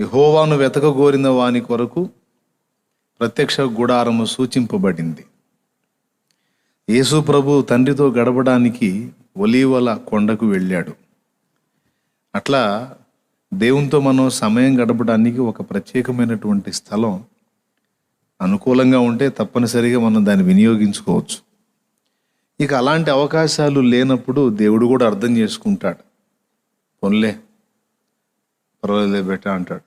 యెహోవాను వెతకగోరిన వాని కొరకు ప్రత్యక్ష గుడారము సూచింపబడింది. యేసు ప్రభు తండ్రితో గడపడానికి ఒలీవల కొండకు వెళ్ళాడు. అట్లా దేవునితో మనం సమయం గడపడానికి ఒక ప్రత్యేకమైనటువంటి స్థలం అనుకూలంగా ఉంటే తప్పనిసరిగా మనం దాన్ని వినియోగించుకోవచ్చు. ఇక అలాంటి అవకాశాలు లేనప్పుడు దేవుడు కూడా అర్థం చేసుకుంటాడు. పొన్లే పర్వాలేదే బెట అంటాడు.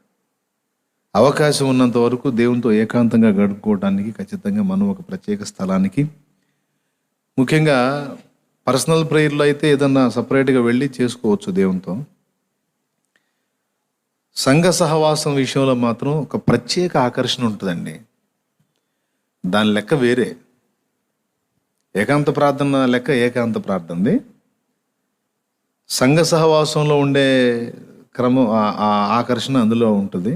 అవకాశం ఉన్నంత వరకు దేవునితో ఏకాంతంగా గడుపుకోవడానికి ఖచ్చితంగా మనం ఒక ప్రత్యేక స్థలానికి, ముఖ్యంగా పర్సనల్ ప్రేయర్లో అయితే ఏదన్నా సపరేట్గా వెళ్ళి చేసుకోవచ్చు దేవునితో. సంఘ సహవాసం విషయంలో మాత్రం ఒక ప్రత్యేక ఆకర్షణ ఉంటుందండి. దాని లెక్క వేరే. ఏకాంత ప్రార్థన లెక్క ఏకాంత ప్రార్థనది. సంఘ సహవాసంలో ఉండే క్రమం, ఆ ఆకర్షణ అందులో ఉంటుంది.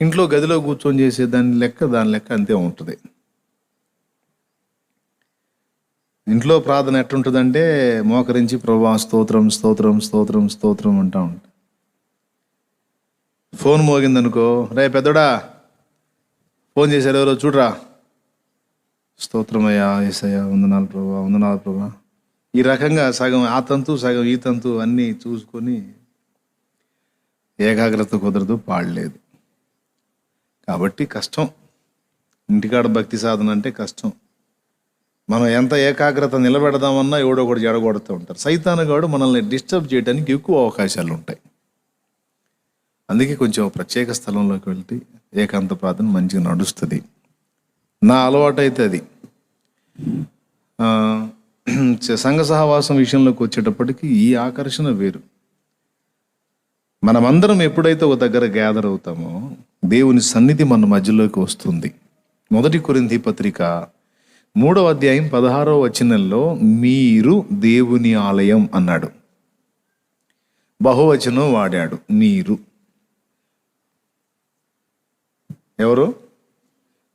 ఇంట్లో గదిలో కూర్చొని చేసే దాని లెక్క అంతే ఉంటుంది. ఇంట్లో ప్రార్థన ఎట్టుంటుందంటే మోకరించి ప్రభువా స్తోత్రం స్తోత్రం స్తోత్రం స్తోత్రం అంటా ఉంటా. ఫోన్ మోగిందనుకో, రే పెద్దోడా ఫోన్ చేశారు ఎవరో చూడరా, స్తోత్రమయ్యా యేసయ్యా వందనాలు ప్రభువా వందనాలు ప్రభువా. ఈ రకంగా సగం ఆ తంతు సగం ఈ తంతు అన్నీ చూసుకొని ఏకాగ్రత కుదరదు, పాడలేదు. కాబట్టి కష్టం. ఇంటికాడ భక్తి సాధన అంటే కష్టం. మనం ఎంత ఏకాగ్రత నిలబెడదామన్నా ఎవడో ఒకటి జడగొడుతూ ఉంటారు. సైతానుగాడు మనల్ని డిస్టర్బ్ చేయడానికి ఎక్కువ అవకాశాలు ఉంటాయి. అందుకే కొంచెం ప్రత్యేక స్థలంలోకి వెళ్తే ఏకాంత ప్రార్థన మంచిగా నడుస్తుంది. నా అలవాటు అయితే అది. సంఘ సహవాసం విషయంలోకి వచ్చేటప్పటికి ఈ ఆకర్షణ వేరు. మనమందరం ఎప్పుడైతే ఒక దగ్గర గ్యాదర్ అవుతామో దేవుని సన్నిధి మన మధ్యలోకి వస్తుంది. 1 కొరింథీ పత్రిక 3వ అధ్యాయం 16వ వచనంలో మీరు దేవుని ఆలయం అన్నాడు. బహువచనం వాడాడు. మీరు ఎవరు?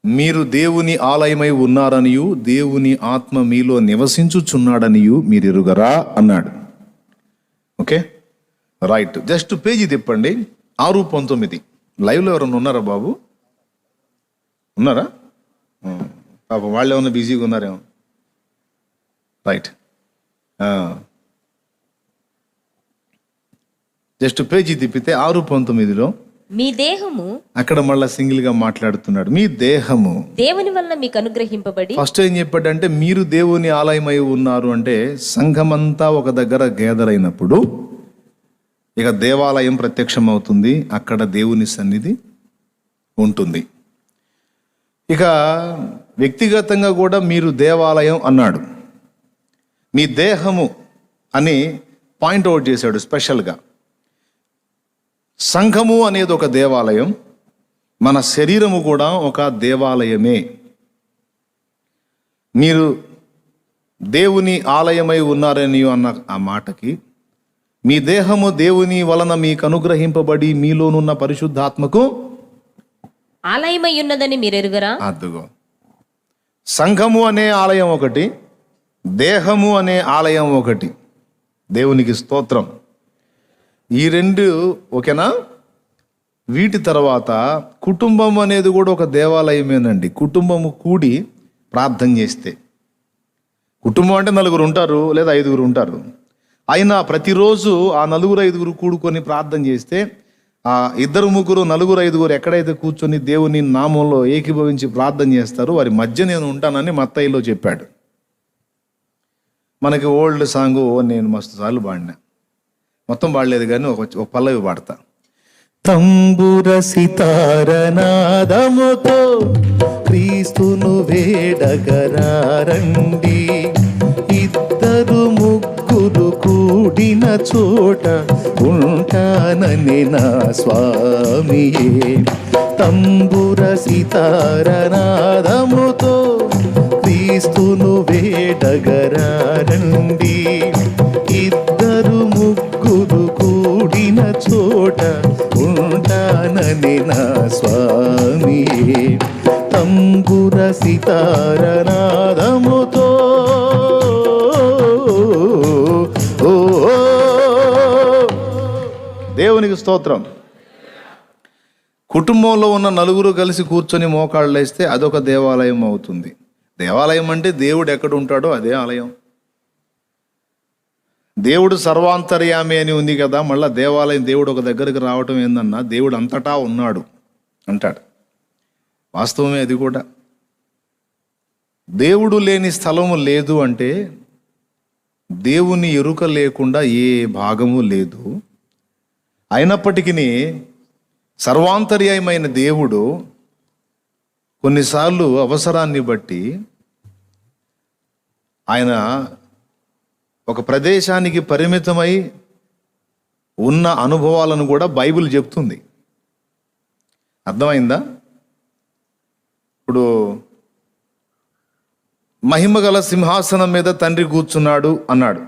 మీరు దేవుని ఆలయమై ఉన్నారనియు దేవుని ఆత్మ మీలో నివసించుచున్నాడనియు మీరు ఎరుగరా అన్నాడు. Okay, right. జస్ట్ పేజీ తిప్పండి. 6:19. లైవ్లో ఎవరన్నా ఉన్నారా బాబు? ఉన్నారా? పాపం వాళ్ళు ఏమన్నా బిజీగా ఉన్నారేమో. రైట్, జస్ట్ పేజీ తిప్పితే 6:19లో మీ దేహము, అక్కడ మళ్ళా సింగిల్ గా మాట్లాడుతున్నాడు. మీ దేహము దేవుని వలన మీకు అనుగ్రహింపబడి. ఫస్ట్ ఏం చెప్పాడంటే మీరు దేవుని ఆలయమై ఉన్నారు అంటే సంఘమంతా ఒక దగ్గర గ్యాదర్ అయినప్పుడు ఇక దేవాలయం ప్రత్యక్షం అవుతుంది. అక్కడ దేవుని సన్నిధి ఉంటుంది. ఇక వ్యక్తిగతంగా కూడా మీరు దేవాలయం అన్నాడు. మీ దేహము అని పాయింట్ అవుట్ చేశాడు స్పెషల్గా. సంఘము అనేది ఒక దేవాలయం, మన శరీరము కూడా ఒక దేవాలయమే. మీరు దేవుని ఆలయమై ఉన్నారని అన్న ఆ మాటకి మీ దేహము దేవుని వలన మీకు అనుగ్రహింపబడి మీలోనున్న పరిశుద్ధాత్మకు ఆలయమై ఉన్నదని మీరు ఎరుగరా? అద్దుగో, సంఘము అనే ఆలయం ఒకటి, దేహము అనే ఆలయం ఒకటి. దేవునికి స్తోత్రం. ఈ రెండు ఓకేనా? వీటి తర్వాత కుటుంబం అనేది కూడా ఒక దేవాలయమేనండి. కుటుంబము కూడి ప్రార్థన చేస్తే, కుటుంబం అంటే 4 ఉంటారు లేదా 5 ఉంటారు. అయినా ప్రతిరోజు ఆ 4-5 కూడుకొని ప్రార్థన చేస్తే ఆ 2-3 4-5 ఎక్కడైతే కూర్చొని దేవుని నామంలో ఏకీభవించి ప్రార్థన చేస్తారో వారి మధ్య నేను ఉంటానని మత్తయిలో చెప్పాడు. మనకి ఓల్డ్ సాంగ్ నేను మస్తు సార్లు పాడినా, మొత్తం పాడలేదు కానీ ఒక పల్లవి పాడతా. తంబుర సితారనాదముతో క్రీస్తును వేడగరారండి, 2-3 కూడిన చోట ఉంటానని నా స్వామియే. తంబుర సితారనాదముతో క్రీస్తును వేడగరారండి, 2-3 కూడిన చోట ఉంటానని నా స్వామియే. తంబుర సితారనాదముతో దేవునికి స్తోత్రం. కుటుంబంలో ఉన్న నలుగురు కలిసి కూర్చొని మోకాళ్ళు వేస్తే అదొక దేవాలయం అవుతుంది. దేవాలయం అంటే దేవుడు ఎక్కడ ఉంటాడో అదే ఆలయం. దేవుడు సర్వాంతర్యామి అని ఉంది కదా, మళ్ళీ దేవాలయం దేవుడు ఒక దగ్గరికి రావటం ఏందన్నా, దేవుడు అంతటా ఉన్నాడు అంటాడు. వాస్తవమే అది కూడా. దేవుడు లేని స్థలము లేదు అంటే దేవుని ఎరుక లేకుండా ఏ భాగము లేదు. అయినప్పటికీ సర్వాంతర్యమైన దేవుడు కొన్నిసార్లు అవసరాన్ని బట్టి ఆయన ఒక ప్రదేశానికి పరిమితమై ఉన్న అనుభవాలను కూడా బైబిల్ చెప్తుంది. అర్థమైందా? ఇప్పుడు మహిమగల సింహాసనం మీద తండ్రి కూర్చున్నాడు అన్నాడు.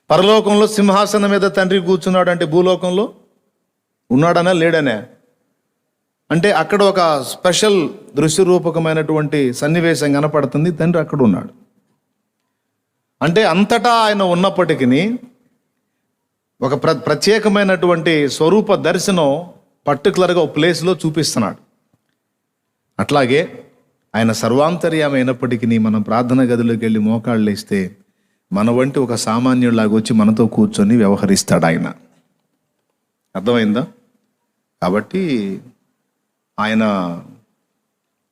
పరలోకంలో సింహాసనం మీద తండ్రి కూర్చున్నాడు అంటే భూలోకంలో ఉన్నాడనా లేడనే? అంటే అక్కడ ఒక స్పెషల్ దృశ్యరూపకమైనటువంటి సన్నివేశం కనపడుతుంది. తండ్రి అక్కడ ఉన్నాడు అంటే అంతటా ఆయన ఉన్నప్పటికీ ఒక ప్రత్యేకమైనటువంటి స్వరూప దర్శనం పర్టికులర్గా ఒక ప్లేస్లో చూపిస్తున్నాడు. అట్లాగే ఆయన సర్వాంతర్యామి అయినప్పటికీ మనం ప్రార్థన గదిలోకి వెళ్ళి మోకాళ్ళు వేస్తే మన వంటి ఒక సామాన్యుడిలాగా వచ్చి మనతో కూర్చొని వ్యవహరిస్తాడు ఆయన. అర్థమైందా? కాబట్టి ఆయన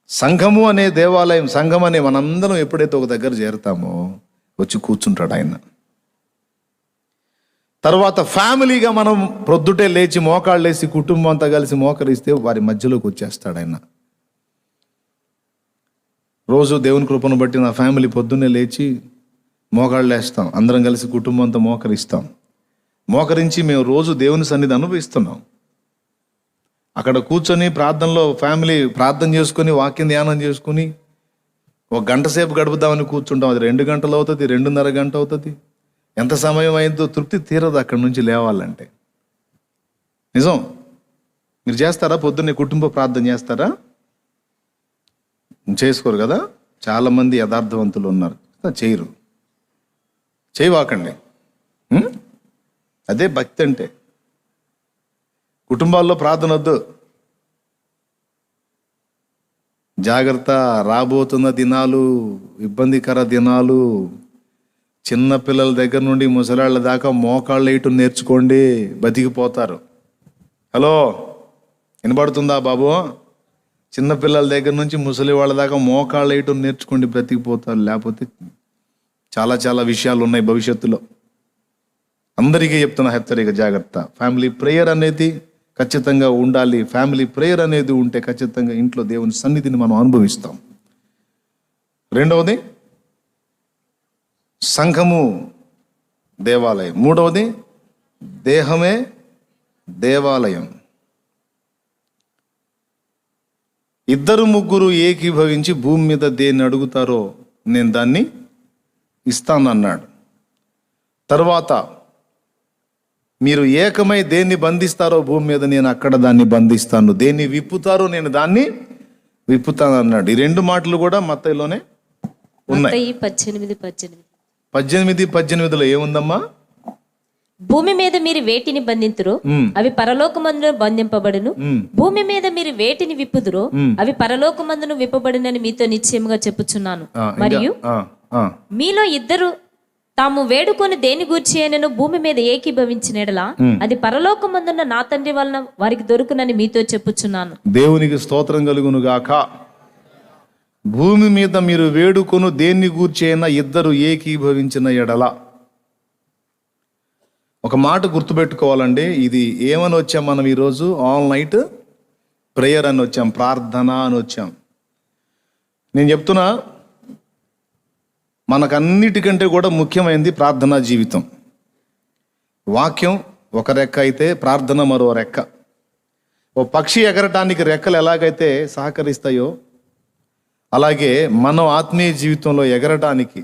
సంఘము అనే దేవాలయం, సంఘం అనే మనందరం ఎప్పుడైతే ఒక దగ్గర చేరుతామో వచ్చి కూర్చుంటాడు ఆయన. తర్వాత ఫ్యామిలీగా మనం ప్రొద్దుటే లేచి మోకాళ్ళు వేసి కుటుంబం అంతా కలిసి మోకరిస్తే వారి మధ్యలోకి వచ్చేస్తాడు ఆయన. రోజు దేవుని కృపను బట్టి నా ఫ్యామిలీ పొద్దున్నే లేచి మోకాళ్ళు వేస్తాం, అందరం కలిసి కుటుంబం అంతా మోకరిస్తాం. మోకరించి మేము రోజు దేవుని సన్నిధి అనుభవిస్తున్నాం. అక్కడ కూర్చొని ప్రార్థనలో ఫ్యామిలీ ప్రార్థన చేసుకొని వాక్యం ధ్యానం చేసుకుని ఒక గంట సేపు గడుపుదామని కూర్చుంటాం. అది 2 గంటలు అవుతుంది, 2.5 గంట అవుతుంది. ఎంత సమయం అయిందో తృప్తి తీరదు అక్కడి నుంచి లేవాలంటే. నిజం. మీరు చేస్తారా? పొద్దున్నే కుటుంబ ప్రార్థన చేస్తారా? చేసుకోరు కదా. చాలామంది యథార్థవంతులు ఉన్నారు, చేయరు. చేయవాకండి. అదే భక్తి అంటే. కుటుంబాల్లో ప్రార్థన వద్దు. జాగ్రత్త, రాబోతున్న దినాలు ఇబ్బందికర దినాలు. చిన్న పిల్లల దగ్గర నుండి ముసలాళ్ళ దాకా మోకాళ్ళు వేయటం నేర్చుకోండి, బతికిపోతారు. హలో, వినబడుతుందా బాబు? చిన్నపిల్లల దగ్గర నుంచి ముసలి వాళ్ళ దాకా మోకాళ్ళు వేయటం నేర్చుకోండి, బ్రతికిపోతారు. లేకపోతే చాలా చాలా విషయాలు ఉన్నాయి భవిష్యత్తులో. అందరికీ చెప్తున్న హెచ్చరిక, జాగ్రత్త. ఫ్యామిలీ ప్రేయర్ అనేది ఖచ్చితంగా ఉండాలి. ఫ్యామిలీ ప్రేయర్ అనేది ఉంటే ఖచ్చితంగా ఇంట్లో దేవుని సన్నిధిని మనం అనుభవిస్తాం. రెండవది సంఘము దేవాలయం. మూడవది దేహమే దేవాలయం. 2-3 ఏకీభవించి భూమి మీద దేన్ని అడుగుతారో నేను దాన్ని ఇస్తానన్నాడు. తర్వాత మీరు ఏకమై దేన్ని బంధిస్తారో భూమి మీద నేను అక్కడ దాన్ని బంధిస్తాను, దేన్ని విప్పుతారో నేను దాన్ని విప్పుతాను అన్నాడు. ఈ 2 మాటలు కూడా మత్తయిలోనే ఉన్నాయి. 18:18లో ఏముందమ్మా? భూమి మీద మీరు వేటిని బంధింతురో అవి పరలోకమందును బంధింపబడును, భూమి మీద మీరు వేటిని విప్పుదురో అవి పరలోకమందును విప్పబడునని మీతో నిశ్చయముగా చెప్పుచున్నాను. మరియు మీలో 2 తాము వేడుకొని దేని గూర్చి అయినను భూమి మీద ఏకీభవించినడలా అది పరలోకమందున్న నా తండ్రి వలన వారికి దొరుకునని మీతో చెప్పుచున్నాను. దేవునికి స్తోత్రం కలుగును గాక. భూమి మీద మీరు వేడుకొను దేన్ని గూర్చి అయినా 2 ఏకీభవించిన ఎడల. ఒక మాట గుర్తుపెట్టుకోవాలండి. ఇది ఏమని వచ్చాం మనం ఈరోజు? ఆల్ నైట్ ప్రేయర్ అని వచ్చాం, ప్రార్థన అని వచ్చాం. నేను చెప్తున్నా, మనకన్నిటికంటే కూడా ముఖ్యమైనది ప్రార్థనా జీవితం. వాక్యం ఒక రెక్క అయితే ప్రార్థన మరో రెక్క. ఓ పక్షి ఎగరటానికి రెక్కలు ఎలాగైతే సహకరిస్తాయో అలాగే మనం ఆత్మీయ జీవితంలో ఎగరటానికి,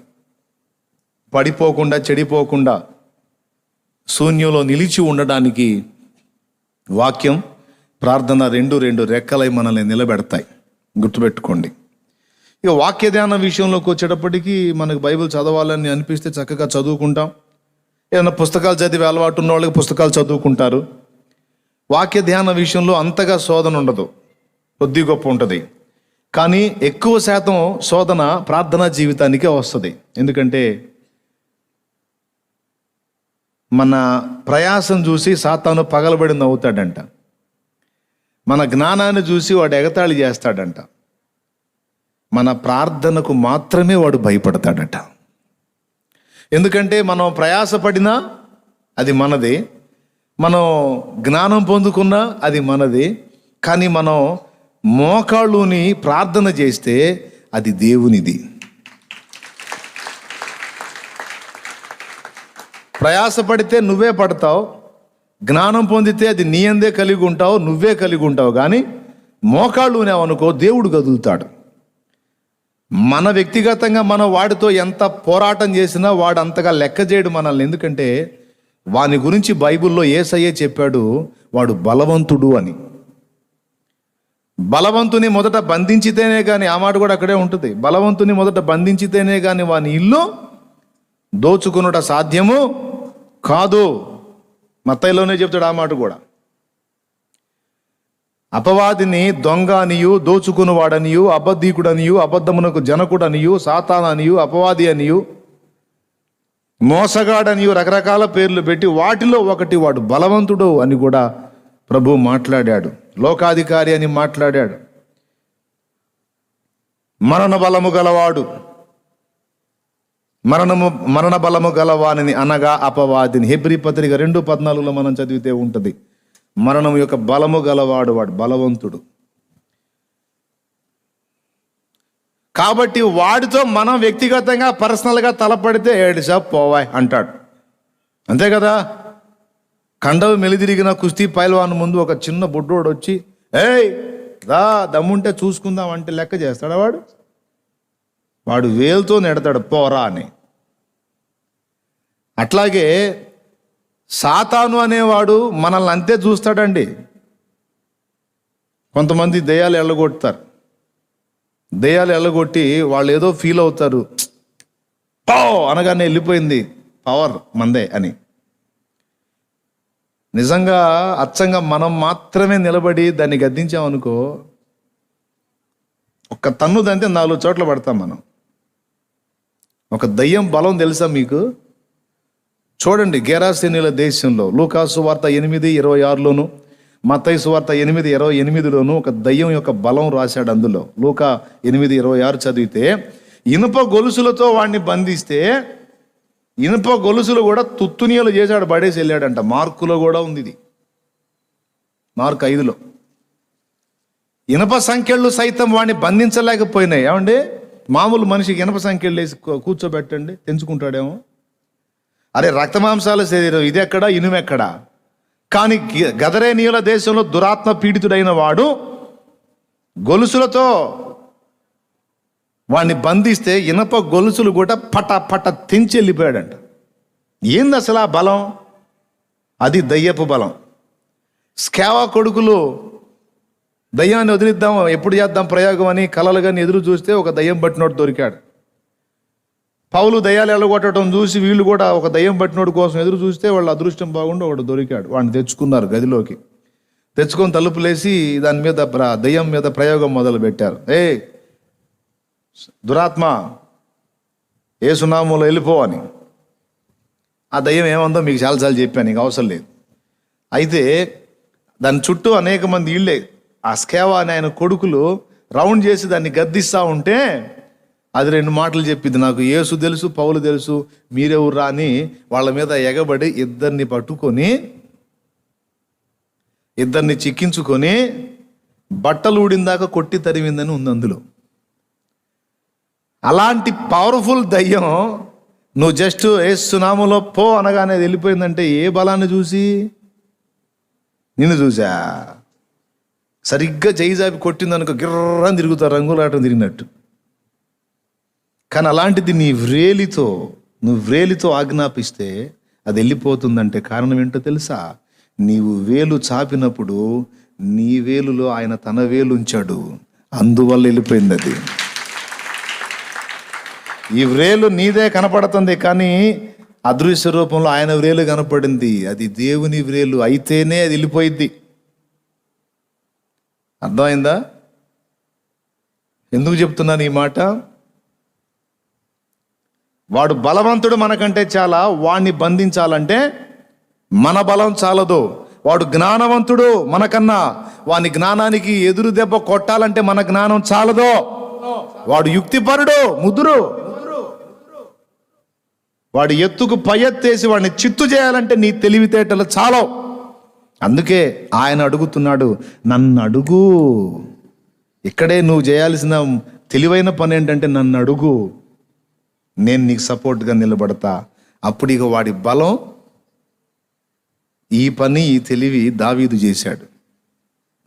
పడిపోకుండా చెడిపోకుండా శూన్యంలో నిలిచి ఉండడానికి వాక్యం ప్రార్థన రెండు రెక్కలై మనల్ని నిలబెడతాయి. గుర్తుపెట్టుకోండి. ఇక వాక్య ధ్యానం విషయంలోకి వచ్చేటప్పటికి మనకు బైబిల్ చదవాలని అనిపిస్తే చక్కగా చదువుకుంటాం. ఏదైనా పుస్తకాలు చదివే అలవాటు ఉన్న వాళ్ళకి పుస్తకాలు చదువుకుంటారు. వాక్య ధ్యాన విషయంలో అంతగా శోధన ఉండదు, కొద్ది గొప్ప ఉంటుంది. కానీ ఎక్కువ శాతం శోధన ప్రార్థనా జీవితానికే వస్తుంది. ఎందుకంటే మన ప్రయాసం చూసి సాతాను పగలబడి నవ్వుతాడంట, మన జ్ఞానాన్ని చూసి వాడు ఎగతాళి చేస్తాడంట, మన ప్రార్థనకు మాత్రమే వాడు భయపడతాడట. ఎందుకంటే మనం ప్రయాసపడినా అది మనదే, మనం జ్ఞానం పొందుకున్నా అది మనదే. కానీ మనం మోకాళ్ళుని ప్రార్థన చేస్తే అది దేవునిది. ప్రయాసపడితే నువ్వే పడతావు, జ్ఞానం పొందితే అది నీ అందే కలిగి ఉంటావు, నువ్వే కలిగి ఉంటావు. కానీ మోకాళ్ళునేవనుకో దేవుడు కదులుతాడు. మన వ్యక్తిగతంగా మనం వాడితో ఎంత పోరాటం చేసినా వాడు అంతగా లెక్క చేయడు మనల్ని. ఎందుకంటే వాని గురించి బైబిల్లో యేసయ్యే చెప్పాడు, వాడు బలవంతుడు అని. బలవంతుని మొదట బంధించితేనే కానీ, ఆ మాట కూడా అక్కడే ఉంటుంది, బలవంతుని మొదట బంధించితేనే కానీ వాని ఇల్లు దోచుకునుట సాధ్యము కాదు. మత్తయిలోనే చెప్తాడు ఆ మాట కూడా. అపవాదిని దొంగ అనియు, దోచుకునివాడనియు, అబద్ధీకుడనియు, అబద్ధమునకు జనకుడనియు, సాతాననియు, అపవాది అనియు, మోసగాడనియు రకరకాల పేర్లు పెట్టి వాటిలో ఒకటి వాడు బలవంతుడు అని కూడా ప్రభు మాట్లాడాడు. లోకాధికారి అని మాట్లాడాడు. మరణ బలము గలవాడు, మరణ బలము గలవాని అనగా అపవాదిని. హెబ్రీ పత్రిక 2:14 మనం చదివితే ఉంటుంది. మరణం యొక్క బలము గలవాడు, వాడు బలవంతుడు. కాబట్టి వాడితో మనం వ్యక్తిగతంగా పర్సనల్గా తలపడితే ఏడిసా పోవాయ్ అంటాడు, అంతే కదా. కండవు మెలిదిరిగిన కుస్తీ పైల్వాన్ ముందు ఒక చిన్న బుడ్డోడు వచ్చి ఏయ్ దా దమ్ముంటే చూసుకుందాం అంటే లెక్క చేస్తాడా వాడు? వాడు వేలుతో నెడతాడు పోరా అని. అట్లాగే సాతాను అనేవాడు మనల్ని అంతే చూస్తాడండి. కొంతమంది దెయ్యాలు ఎల్లగొడతారు, దెయ్యాలు ఎల్లగొట్టి వాళ్ళు ఏదో ఫీల్ అవుతారు, పో అనగానే వెళ్ళిపోయింది పవర్ మందే అని. నిజంగా అచ్చంగా మనం మాత్రమే నిలబడి దాన్ని గద్దించామనుకో, ఒక్క తన్ను దంతే 4 చోట్ల పడతాం మనం. ఒక దయ్యం బలం తెలుసా మీకు? చూడండి, గెరాసేనీల దేశంలో లూకాసు వార్త 8:26లోను, మత్తయి సువార్త 8:28లోను ఒక దయ్యం యొక్క బలం రాశాడు. అందులో లూకా 8:26 చదివితే, ఇనుప గొలుసులతో వాడిని బంధిస్తే ఇనుప గొలుసులు కూడా తుత్తునియలు చేశాడు, పడేసి వెళ్ళాడంట. మార్కులో కూడా ఉంది ఇది, మార్కు 5లో. ఇనుప సంఖ్యలు సైతం వాడిని బంధించలేకపోయినాయి. ఏమండి, మామూలు మనిషికి ఇనుప సంఖ్యలు వేసి కూర్చోబెట్టండి, తెంచుకుంటాడేమో. అరే రక్తమాంసాల శరీరం ఇది ఎక్కడా, ఇనుమెక్కడా? కానీ గదరేనీయుల దేశంలో దురాత్మ పీడితుడైన వాడు గొలుసులతో వాడిని బంధిస్తే ఇనప గొలుసులు కూడా పట పట తెంచి వెళ్ళిపోయాడంట. ఏంది అసలు ఆ బలం? అది దయ్యపు బలం. స్కేవా కొడుకులు దయ్యాన్ని వదిలిద్దాం, ఎప్పుడు చేద్దాం ప్రయోగం అని కలలు కానీ ఎదురు చూస్తే ఒక దయ్యం పట్టినోడు దొరికాడు. పౌలు దయ్యాలు ఎల్లగొట్టడం చూసి వీళ్ళు కూడా ఒక దయ్యం పట్టినోడు కోసం ఎదురు చూస్తే వాళ్ళ అదృష్టం బాగుండి ఒకడు దొరికాడు. వాడిని తెచ్చుకున్నారు గదిలోకి. తెచ్చుకొని తలుపులేసి దాని మీద దయ్యం మీద ప్రయోగం మొదలు పెట్టారు. దురాత్మ యేసు నామములో వెళ్ళిపో అని. ఆ దయ్యం ఏమందో మీకు చాలాసార్లు చెప్పాను, నీకు అవసరం లేదు. అయితే దాని చుట్టూ అనేక మంది ఇళ్ళే, ఆ స్కేవా అని ఆయన కొడుకులు రౌండ్ చేసి దాన్ని గద్దిస్తూ ఉంటే అది 2 మాటలు చెప్పింది, నాకు యేసు తెలుసు, పౌలు తెలుసు, మీరెవరు అని వాళ్ళ మీద ఎగబడి ఇద్దరిని పట్టుకొని, ఇద్దరిని చిక్కించుకొని బట్టలు ఊడిందాకా కొట్టి తరిమిందని ఉంది అందులో. అలాంటి పవర్ఫుల్ దయ్యం నువ్వు జస్ట్ యేసు నామములో పో అనగానే వెళ్ళిపోయిందంటే ఏ బలాన్ని చూసి? నిన్ను చూసా. సరిగ్గా చేయి జాపి కొట్టిందనుకో గిర్రని తిరుగుతారు, రంగులాటం తిరిగినట్టు. కానీ అలాంటిది నువ్వు వ్రేలితో ఆజ్ఞాపిస్తే అది వెళ్ళిపోతుందంటే కారణం ఏంటో తెలుసా? నీవు వేలు చాపినప్పుడు నీ వేలులో ఆయన తన వేలు ఉంచాడు, అందువల్ల వెళ్ళిపోయింది అది. ఈ వ్రేలు నీదే కనపడుతుంది, కానీ అదృశ్య రూపంలో ఆయన వ్రేలు కనపడింది. అది దేవుని వ్రేలు అయితేనే అది వెళ్ళిపోయింది. అర్థమైందా? ఎందుకు చెప్తున్నాను ఈ మాట? వాడు బలవంతుడు మనకంటే చాలా, వాడిని బంధించాలంటే మన బలం చాలదు. వాడు జ్ఞానవంతుడు మనకన్నా, వాని జ్ఞానానికి ఎదురు దెబ్బ కొట్టాలంటే మన జ్ఞానం చాలదు. వాడు యుక్తిపరుడు, ముదురు, వాడి ఎత్తుకు పై ఎత్తేసి వాడిని చిత్తు చేయాలంటే నీ తెలివితేటలు చాలవు. అందుకే ఆయన అడుగుతున్నాడు, నన్ను అడుగు. ఇక్కడే నువ్వు చేయాల్సిన తెలివైన పని ఏంటంటే నన్ను అడుగు, నేను నీకు సపోర్ట్గా నిలబడతా. అప్పుడు ఇక వాడి బలం, ఈ పని, ఈ తెలివి దావీదు చేశాడు.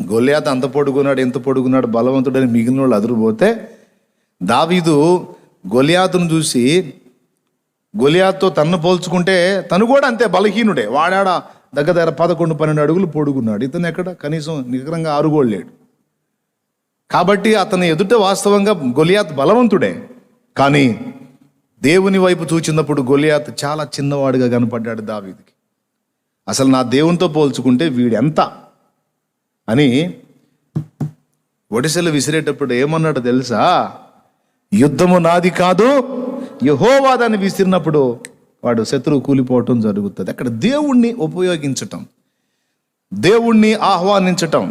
గొల్యాతు అంత పొడుగున్నాడు, ఎంత పొడుగున్నాడు, బలవంతుడని మిగిలిన వాళ్ళు అదురుపోతే, దావీదు గొల్యాతును చూసి, గొల్యాతుతో తన్ను పోల్చుకుంటే తను కూడా అంతే బలహీనుడే. వాడాడ దగ్గర 11-12 అడుగులు పొడుగున్నాడు. ఇతను ఎక్కడ కనీసం నికరంగా 6 కూడా లేడు. కాబట్టి అతని ఎదుట వాస్తవంగా గొల్యాతు బలవంతుడే. కానీ దేవుని వైపు చూచినప్పుడు గొల్యాతు చాలా చిన్నవాడుగా కనపడ్డాడు దావీదుకి. అసలు నా దేవునితో పోల్చుకుంటే వీడెంత అని ఒడిసెలు విసిరేటప్పుడు ఏమన్నాడు తెలుసా? యుద్ధము నాది కాదు, యెహోవా దాన్ని విసిరినప్పుడు వాడు శత్రువు కూలిపోవటం జరుగుతుంది. అక్కడ దేవుణ్ణి ఉపయోగించటం, దేవుణ్ణి ఆహ్వానించటం,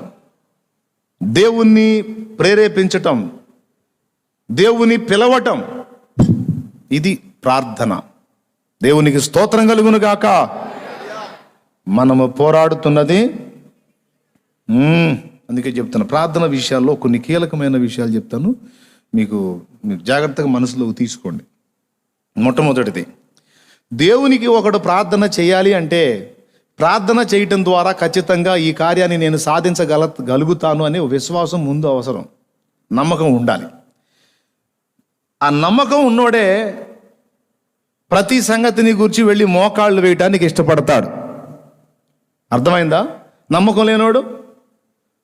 దేవుణ్ణి ప్రేరేపించటం, దేవుని పిలవటం, ఇది ప్రార్థన. దేవునికి స్తోత్రం కలుగును గాక. మనము పోరాడుతున్నది అందుకే చెప్తాను, ప్రార్థన విషయాల్లో కొన్ని కీలకమైన విషయాలు చెప్తాను, మీకు జాగ్రత్తగా మనసులోకి తీసుకోండి. మొట్టమొదటిది, దేవునికి ఒకడు ప్రార్థన చేయాలి అంటే ప్రార్థన చేయటం ద్వారా ఖచ్చితంగా ఈ కార్యాన్ని నేను సాధించగలుగుతాను అనే విశ్వాసం ముందు అవసరం, నమ్మకం ఉండాలి. ఆ నమ్మకం ఉన్నోడే ప్రతి సంగతిని గురించి వెళ్ళి మోకాళ్ళు వేయటానికి ఇష్టపడతాడు. అర్థమైందా? నమ్మకం లేనోడు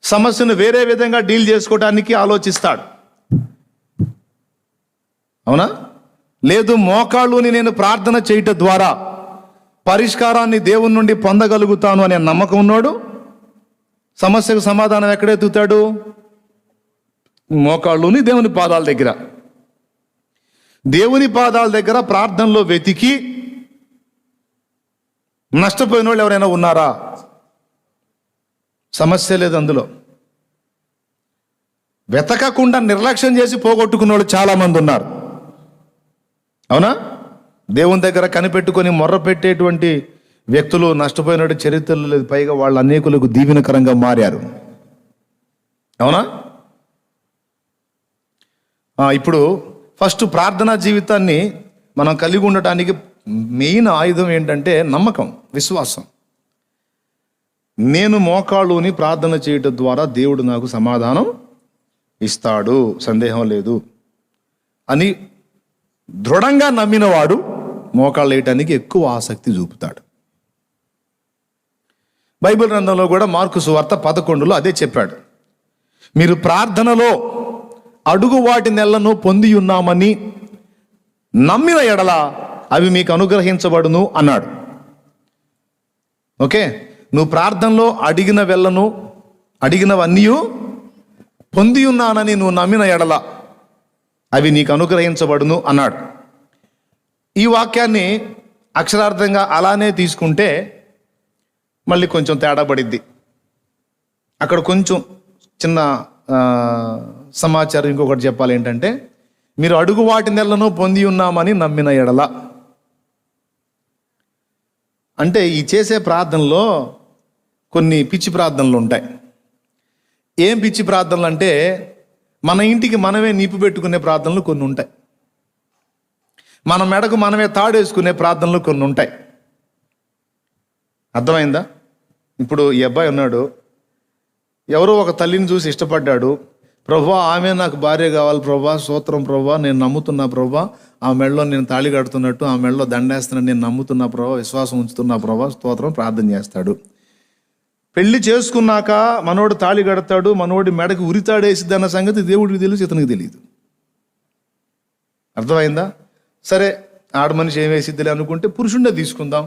సమస్యను వేరే విధంగా డీల్ చేసుకోవడానికి ఆలోచిస్తాడు. అవునా? లేదు, మోకాళ్ళుని నేను ప్రార్థన చేయటం ద్వారా పరిష్కారాన్ని దేవుని నుండి పొందగలుగుతాను అనే నమ్మకం ఉన్నాడు సమస్యకు సమాధానం ఎక్కడెత్తుతాడు? మోకాళ్ళుని దేవుని పాదాల దగ్గర. దేవుని పాదాల దగ్గర ప్రార్థనలో వెతికి నష్టపోయిన వాళ్ళు ఎవరైనా ఉన్నారా? సమస్య లేదు అందులో. వెతకకుండా నిర్లక్ష్యం చేసి పోగొట్టుకున్న వాళ్ళు చాలామంది ఉన్నారు. అవునా? దేవుని దగ్గర కనిపెట్టుకొని మొర్ర పెట్టేటువంటి వ్యక్తులు నష్టపోయిన చరిత్రలు లేదు, పైగా వాళ్ళు అనేకులకు దీవెనకరంగా మారారు. అవునా? ఇప్పుడు ఫస్ట్ ప్రార్థనా జీవితాన్ని మనం కలిగి ఉండటానికి మెయిన్ ఆయుధం ఏంటంటే నమ్మకం, విశ్వాసం. నేను మోకాళ్ళుని ప్రార్థన చేయటం ద్వారా దేవుడు నాకు సమాధానం ఇస్తాడు, సందేహం లేదు అని దృఢంగా నమ్మినవాడు మోకాళ్ళు వేయటానికి ఎక్కువ ఆసక్తి చూపుతాడు. బైబిల్ గ్రంథంలో కూడా మార్కు సువార్త 11లో అదే చెప్పాడు. మీరు ప్రార్థనలో అడుగు వాటి నెలను పొంది ఉన్నామని నమ్మిన ఎడల అవి మీకు అనుగ్రహించబడును అన్నాడు. ఓకే, నువ్వు ప్రార్థనలో అడిగినవన్నీ పొంది ఉన్నానని నువ్వు నమ్మిన ఎడల అవి నీకు అనుగ్రహించబడును అన్నాడు. ఈ వాక్యాన్ని అక్షరార్థంగా అలానే తీసుకుంటే మళ్ళీ కొంచెం తేడా పడిద్ది. అక్కడ కొంచెం చిన్న సమాచారం ఇంకొకటి చెప్పాలి. ఏంటంటే, మీరు అడుగు వాటి నెలను పొంది ఉన్నామని నమ్మిన ఎడల అంటే ఈ చేసే ప్రార్థనలో కొన్ని పిచ్చి ప్రార్థనలు ఉంటాయి. ఏం పిచ్చి ప్రార్థనలు అంటే, మన ఇంటికి మనమే నిప్పు పెట్టుకునే ప్రార్థనలు కొన్ని ఉంటాయి. మన మెడకు మనమే తాడేసుకునే ప్రార్థనలు కొన్ని ఉంటాయి. అర్థమైందా? ఇప్పుడు ఈ అబ్బాయి ఉన్నాడు, ఎవరో ఒక తల్లిని చూసి ఇష్టపడ్డాడు. ప్రభువా, ఆమె నాకు భార్య కావాలి ప్రభువా, స్తోత్రం ప్రభువా, నేను నమ్ముతున్నా ప్రభువా, ఆ మెడలో నేను తాళి కడుతున్నట్టు ఆ మెడలో దండేస్తున్నా, నేను నమ్ముతున్నా ప్రభువా, విశ్వాసం ఉంచుతున్నా ప్రభువా, స్తోత్రం, ప్రార్థన చేస్తాడు. పెళ్లి చేసుకున్నాక మనోడు తాళి కడతాడు, మనోడి మెడకు ఉరితాడేసిద్ది అన్న సంగతి దేవుడికి తెలుసు, ఇతనికి తెలియదు. అర్థమైందా? సరే, ఆడ మనిషి ఏం వేసిద్దిలే అనుకుంటే పురుషుండే తీసుకుందాం.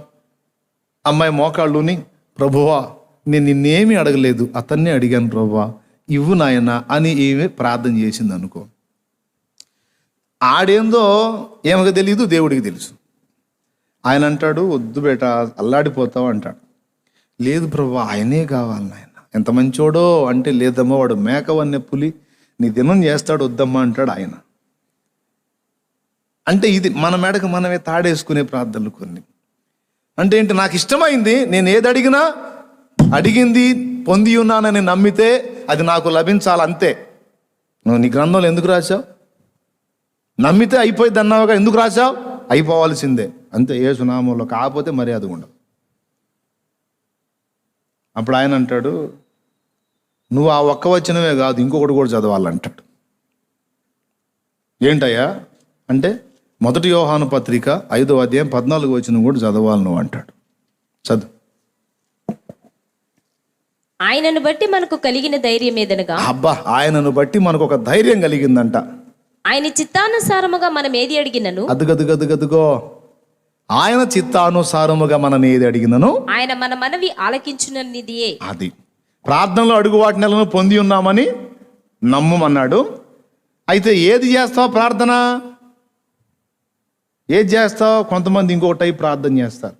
అమ్మాయి మోకాళ్ళుని, ప్రభువా నేను నిన్నేమీ అడగలేదు, అతన్నే అడిగాను ప్రభువా, ఇవ్వు నాయన అని ఈమె ప్రార్థన చేసింది అనుకో, ఆడేందో ఏమకు తెలియదు, దేవుడికి తెలుసు. ఆయన అంటాడు, వద్దు బేట అల్లాడిపోతావు అంటాడు. లేదు ప్రభు ఆయనే కావాలి నాయన, ఎంత మంచోడో అంటే, లేదమ్మా వాడు మేకవన్నే పులి నీ దినం చేస్తాడు, వద్దమ్మా అంటాడు ఆయన. అంటే ఇది మన మెడకు మనమే తాడేసుకునే ప్రార్థనలు కొన్ని. అంటే ఏంటి, నాకు ఇష్టమైంది, నేను ఏది అడిగినా అడిగింది పొంది ఉన్నానని నమ్మితే అది నాకు లభించాలి అంతే. నువ్వు నీ గ్రంథంలో ఎందుకు రాశావు? నమ్మితే అయిపోయింది అన్నావుగా, ఎందుకు రాశావు? అయిపోవాల్సిందే అంతే, యేసు నామంలో, కాకపోతే మర్యాద ఉండదు. అప్పుడు ఆయన అంటాడు, నువ్వు ఆ ఒక్క వచనమే కాదు ఇంకొకటి కూడా చదవాలంటాడు. ఏంటయ్యా అంటే, 1 యోహాను పత్రిక 5వ అధ్యాయం 14వ వచనం కూడా చదవాలి నువ్వు అంటాడు. చదువు. ఆయనను బట్టి మనకు కలిగిన ధైర్యం ఏదనగా, అబ్బా, ఆయనను బట్టి మనకు ఒక ధైర్యం కలిగిందంట. ఆయన చిత్తానుసారముగా మనం ఏది అడిగినను, అదుగదుగదుగదుగో, ఆయన చిత్తానుసారముగా మనం ఏది అడిగినను ఆయన మన మనవి ఆలకించుననిదియే. అది ప్రార్థనలో అడుగు వాటిని పొంది ఉన్నామని నమ్మమన్నాడు. అయితే ఏది చేస్తావు ప్రార్థన? ఏది చేస్తావు? కొంతమంది ఇంకొక టైప్ ప్రార్థన చేస్తారు.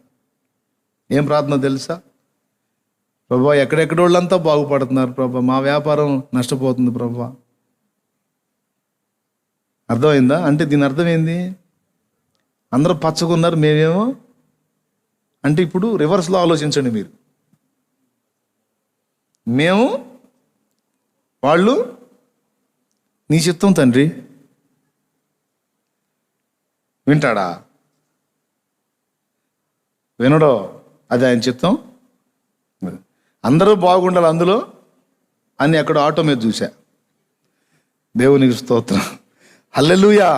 ఏం ప్రార్థన తెలుసా? ప్రభా ఎక్కడెక్కడ వాళ్ళంతా బాగుపడుతున్నారు ప్రభా, మా వ్యాపారం నష్టపోతుంది ప్రభా. అర్థమైందా? అంటే దీని అర్థం ఏంది? అందరూ పచ్చకున్నారు, మేమేమో అంటే, ఇప్పుడు రివర్స్లో ఆలోచించండి మీరు. మేము, వాళ్ళు నీ చిత్తం తండ్రి వింటాడా? వినడో? అది ఆయన చిత్తం. అందరూ బాగుండాలి అందులో అని అక్కడ ఆటో మీద చూసా. దేవునికి స్తోత్రం, హల్లెలూయా.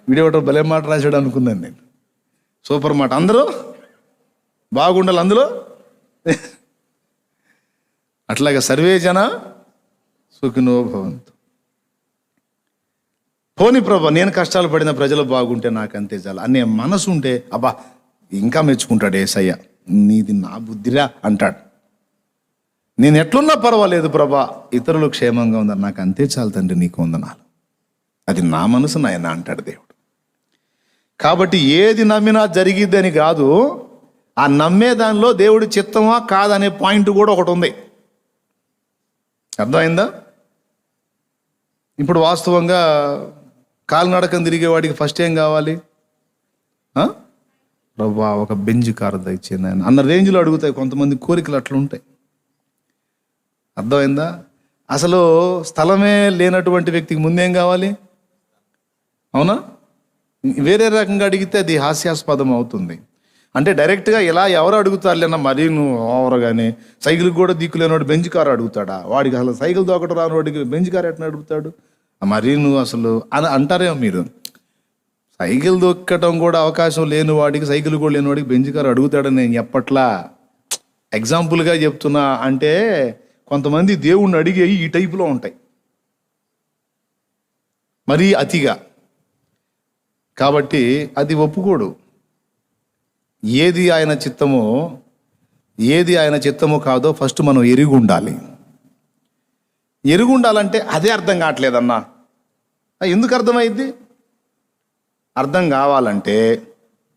వీడియో ఒకటి భలే మాట రాశాడు అనుకున్నాను నేను, సూపర్ మాట. అందరూ బాగుండాలి అందులో. అట్లాగే సర్వే జన సుఖినో భవంతు. పోనీ ప్రభా, నేను కష్టాలు పడిన ప్రజలు బాగుంటే నాకు అంతే చాలు అనే మనసు ఉంటే, అబ్బా ఇంకా మెచ్చుకుంటాడు యేసయ్య, నీది నా బుద్ధిరా అంటాడు. నేను ఎట్లున్నా పర్వాలేదు ప్రభా, ఇతరులు క్షేమంగా ఉందని నాకు అంతే చాలు తండ్రి, నీకు వందనాలు, అది నా మనసు నాయన అంటాడు దేవుడు. కాబట్టి ఏది నమ్మినా జరిగిద్దని కాదు, ఆ నమ్మే దానిలో దేవుడి చిత్తమా కాదనే పాయింట్ కూడా ఒకటి ఉంది. అర్థమైందా? ఇప్పుడు వాస్తవంగా కాలినడకం తిరిగేవాడికి ఫస్ట్ ఏం కావాలి? ప్రభా ఒక బెంజ్ కారు దయచేయండి ఆయన అన్న రేంజ్లో అడుగుతాయి కొంతమంది కోరికలు, అట్లా ఉంటాయి. అర్థమైందా? అసలు స్థలమే లేనటువంటి వ్యక్తికి ముందేం కావాలి? అవునా? వేరే రకంగా అడిగితే అది హాస్యాస్పదం అవుతుంది. అంటే డైరెక్ట్గా ఇలా ఎవరు అడుగుతారులేనా, మరీ నువ్వు ఓవర్ కానీ. సైకిల్ కూడా దిక్కులేనివాడు బెంచ్ కారు అడుగుతాడా? వాడికి అసలు సైకిల్ దొక్కడం రాని వాడికి బెంచ్ కారు ఎట్లా అడుగుతాడు? మరీ నువ్వు అసలు అని అంటారేమో మీరు. సైకిల్ దొక్కటం కూడా అవకాశం లేని వాడికి, సైకిల్ కూడా లేని వాడికి బెంచ్ కారు అడుగుతాడని నేను చెప్పట్లా, ఎగ్జాంపుల్గా చెప్తున్నా. అంటే కొంతమంది దేవుణ్ణి అడిగే ఈ టైపులో ఉంటాయి, మరీ అతిగా. కాబట్టి అది ఒప్పుకోడు. ఏది ఆయన చిత్తమో, ఏది ఆయన చిత్తమో కాదో ఫస్ట్ మనం ఎరిగి ఉండాలి. ఎరిగి ఉండాలంటే అదే అర్థం కావట్లేదన్నా. ఎందుకు అర్థమైంది? అర్థం కావాలంటే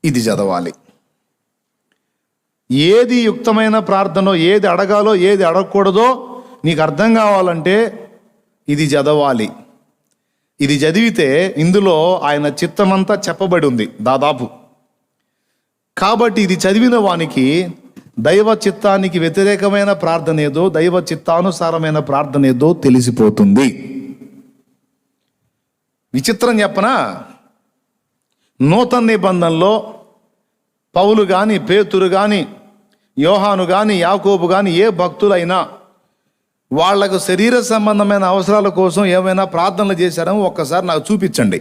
ఇది చదవాలి. ఏది యుక్తమైన ప్రార్థనో, ఏది అడగాలో ఏది అడగకూడదో నీకు అర్థం కావాలంటే ఇది చదవాలి. ఇది చదివితే ఇందులో ఆయన చిత్తమంతా చెప్పబడి ఉంది దాదాపు. కాబట్టి ఇది చదివిన వానికి దైవ చిత్తానికి వ్యతిరేకమైన ప్రార్థన ఏదో, దైవ చిత్తానుసారమైన ప్రార్థన ఏదో తెలిసిపోతుంది. విచిత్రం చెప్పనా? నూతన నిబంధనలో పౌలు కానీ, పేతురు కానీ, యోహాను కానీ, యాకోబు కానీ, ఏ భక్తులైనా వాళ్లకు శరీర సంబంధమైన అవసరాల కోసం ఏమైనా ప్రార్థనలు చేశారో ఒక్కసారి నాకు చూపించండి.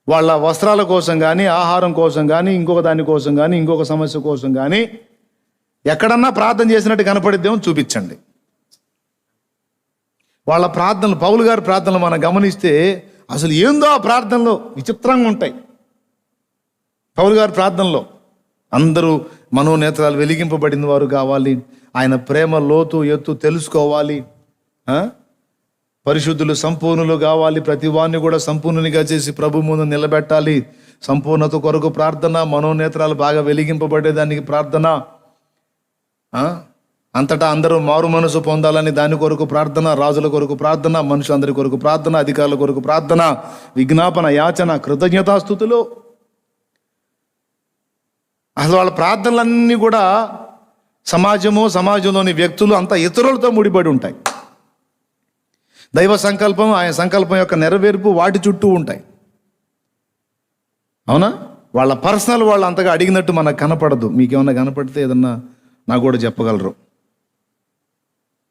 వాళ్ళ వస్త్రాల కోసం కానీ, ఆహారం కోసం కానీ, ఇంకొక దాని కోసం కానీ, ఇంకొక సమస్య కోసం కానీ ఎక్కడన్నా ప్రార్థన చేసినట్టు కనపడిద్దేమో చూపించండి. వాళ్ళ ప్రార్థనలు, పౌలు గారి ప్రార్థనలు మనం గమనిస్తే అసలు ఏందో ఆ ప్రార్థనలో విచిత్రంగా ఉంటాయి. పౌలు గారి ప్రార్థనలో అందరూ మనోనేత్రాలు వెలిగింపబడిన వారు కావాలి. ఆయన ప్రేమ లోతు ఎత్తు తెలుసుకోవాలి. పరిశుద్ధులు సంపూర్ణులు కావాలి. ప్రతి వారిని కూడా సంపూర్ణునిగా చేసి ప్రభు ముందు నిలబెట్టాలి. సంపూర్ణత కొరకు ప్రార్థన, మనోనేత్రాలు బాగా వెలిగింపబడేదానికి ప్రార్థన, అంతటా అందరూ మారు మనసు పొందాలని దాని కొరకు ప్రార్థన, రాజుల కొరకు ప్రార్థన, మనుషులందరి కొరకు ప్రార్థన, అధికారుల కొరకు ప్రార్థన, విజ్ఞాపన, యాచన, కృతజ్ఞతాస్తుతులు. అసలు వాళ్ళ ప్రార్థనలన్నీ కూడా సమాజంలోని వ్యక్తులు అంతా ఇతరులతో ముడిపడి ఉంటాయి. దైవ సంకల్పం, ఆయన సంకల్పం యొక్క నెరవేర్పు వాటి చుట్టూ ఉంటాయి. అవునా? వాళ్ళ పర్సనల్ వాళ్ళు అంతగా అడిగినట్టు మనకు కనపడదు. మీకేమన్నా కనపడితే ఏదన్నా నాకు కూడా చెప్పగలరు.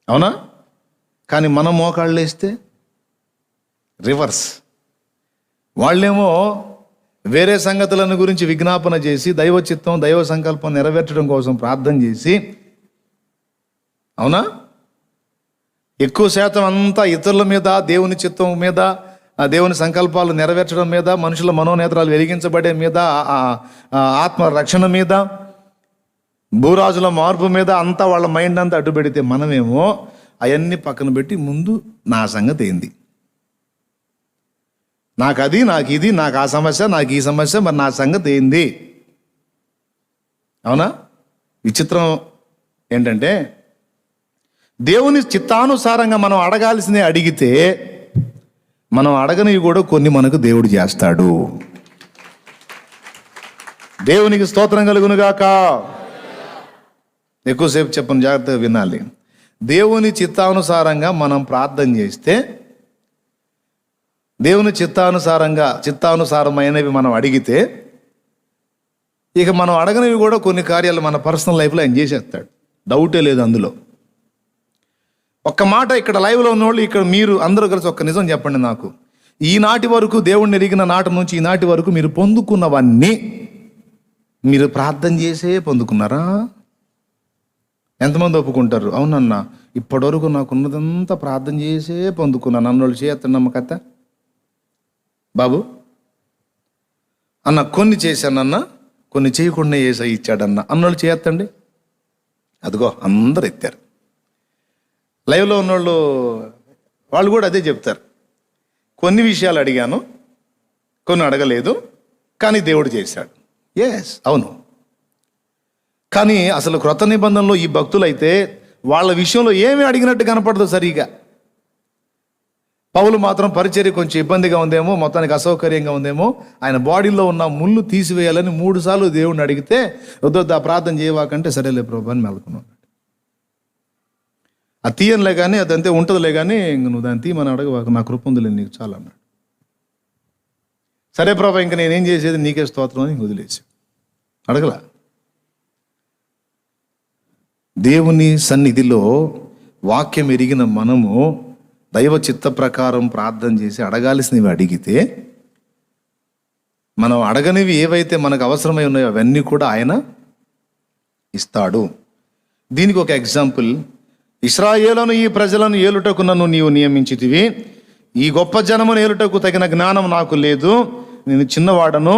అవునా? కానీ మనం మోకాళ్ళు వేస్తే రివర్స్. వాళ్ళేమో వేరే సంగతులను గురించి విజ్ఞాపన చేసి దైవ చిత్తం, దైవ సంకల్పం నెరవేర్చడం కోసం ప్రార్థన చేసి, అవునా, ఎక్కువ శాతం అంతా ఇతరుల మీద, దేవుని చిత్తం మీద, దేవుని సంకల్పాలు నెరవేర్చడం మీద, మనుషుల మనోనేత్రాలు వెలిగించబడే మీద, ఆత్మ రక్షణ మీద, భూరాజుల మార్పు మీద అంతా వాళ్ళ మైండ్ అంతా అడ్డు పెడితే మనమేమో అవన్నీ పక్కన పెట్టి ముందు నా సంగతి ఏంది, నాకు అది, నాకు ఇది, నాకు ఆ సమస్య, నాకు ఈ సమస్య, మరి నా సంగతి ఏంది? అవునా? విచిత్రం ఏంటంటే దేవుని చిత్తానుసారంగా మనం అడగాల్సిందే అడిగితే మనం అడగనివి కూడా కొన్ని మనకు దేవుడు చేస్తాడు. దేవునికి స్తోత్రం కలుగునుగాక. ఎక్కువసేపు చెప్పను, జాగ్రత్తగా వినాలి. దేవుని చిత్తానుసారంగా మనం ప్రార్థన చేస్తే, దేవుని చిత్తానుసారమైనవి మనం అడిగితే, ఇక మనం అడగనివి కూడా కొన్ని కార్యాలు మన పర్సనల్ లైఫ్లో ఆయన చేసేస్తాడు. డౌటే లేదు అందులో. ఒక్క మాట ఇక్కడ లైవ్లో ఉన్నవాళ్ళు, ఇక్కడ మీరు అందరూ కలిసి ఒక్క నిజం చెప్పండి నాకు. ఈనాటి వరకు, దేవుణ్ణి ఎరిగిన నాటి నుంచి ఈనాటి వరకు మీరు పొందుకున్నవన్నీ మీరు ప్రార్థన చేసే పొందుకున్నారా? ఎంతమంది ఒప్పుకుంటారు? అవునన్నా, ఇప్పటివరకు నాకున్నదంతా ప్రార్థన చేసే పొందుకున్నాను అన్నోళ్ళు చేయొద్దండి. నమ్మకత్త బాబు అన్న, కొన్ని చేశానన్నా, కొన్ని చేయకుండా ఏసై ఇచ్చాడన్న అన్నోళ్ళు చేయొద్దండి. అదిగో అందరు ఎత్తారు. లైవ్లో ఉన్నోళ్ళు వాళ్ళు కూడా అదే చెప్తారు. కొన్ని విషయాలు అడిగాను, కొన్ని అడగలేదు, కానీ దేవుడు చేశాడు. ఎస్, అవును. కానీ అసలు క్రొత్త నిబంధనలో ఈ భక్తులైతే వాళ్ళ విషయంలో ఏమీ అడిగినట్టు కనపడదు సరిగా. పౌలు మాత్రం పరిచర్య కొంచెం ఇబ్బందిగా ఉందేమో, మొత్తానికి అసౌకర్యంగా ఉందేమో, ఆయన బాడీలో ఉన్న ముళ్ళు తీసివేయాలని 3 సార్లు దేవుడిని అడిగితే, వద్దు ప్రార్థన చేయవాకంటే సరేలే ప్రభు అని మెలుకున్నాడు. అది తీయనులే కానీ, అదంతే ఉంటుందిలే కానీ, ఇంక నువ్వు దాన్ని తీయమని అడగవాక, నా కృప ఉందిలే నీకు చాలా అన్నాడు. సరే ప్రభా, ఇంక నేనేం చేసేది, నీకే స్తోత్రం అని వదిలేసి అడగలా. దేవుని సన్నిధిలో వాక్యం ఎరిగిన మనము దైవ చిత్త ప్రకారం ప్రార్థన చేసి అడగాల్సినవి అడిగితే, మనం అడగనివి ఏవైతే మనకు అవసరమై ఉన్నాయో అవన్నీ కూడా ఆయన ఇస్తాడు. దీనికి ఒక ఎగ్జాంపుల్, ఇశ్రాయేలును ఈ ప్రజలను ఏలుటకు నన్ను నీవు నియమించితివి. ఈ గొప్ప జనమును ఏలుటకు తగిన జ్ఞానం నాకు లేదు, నేను చిన్నవాడను,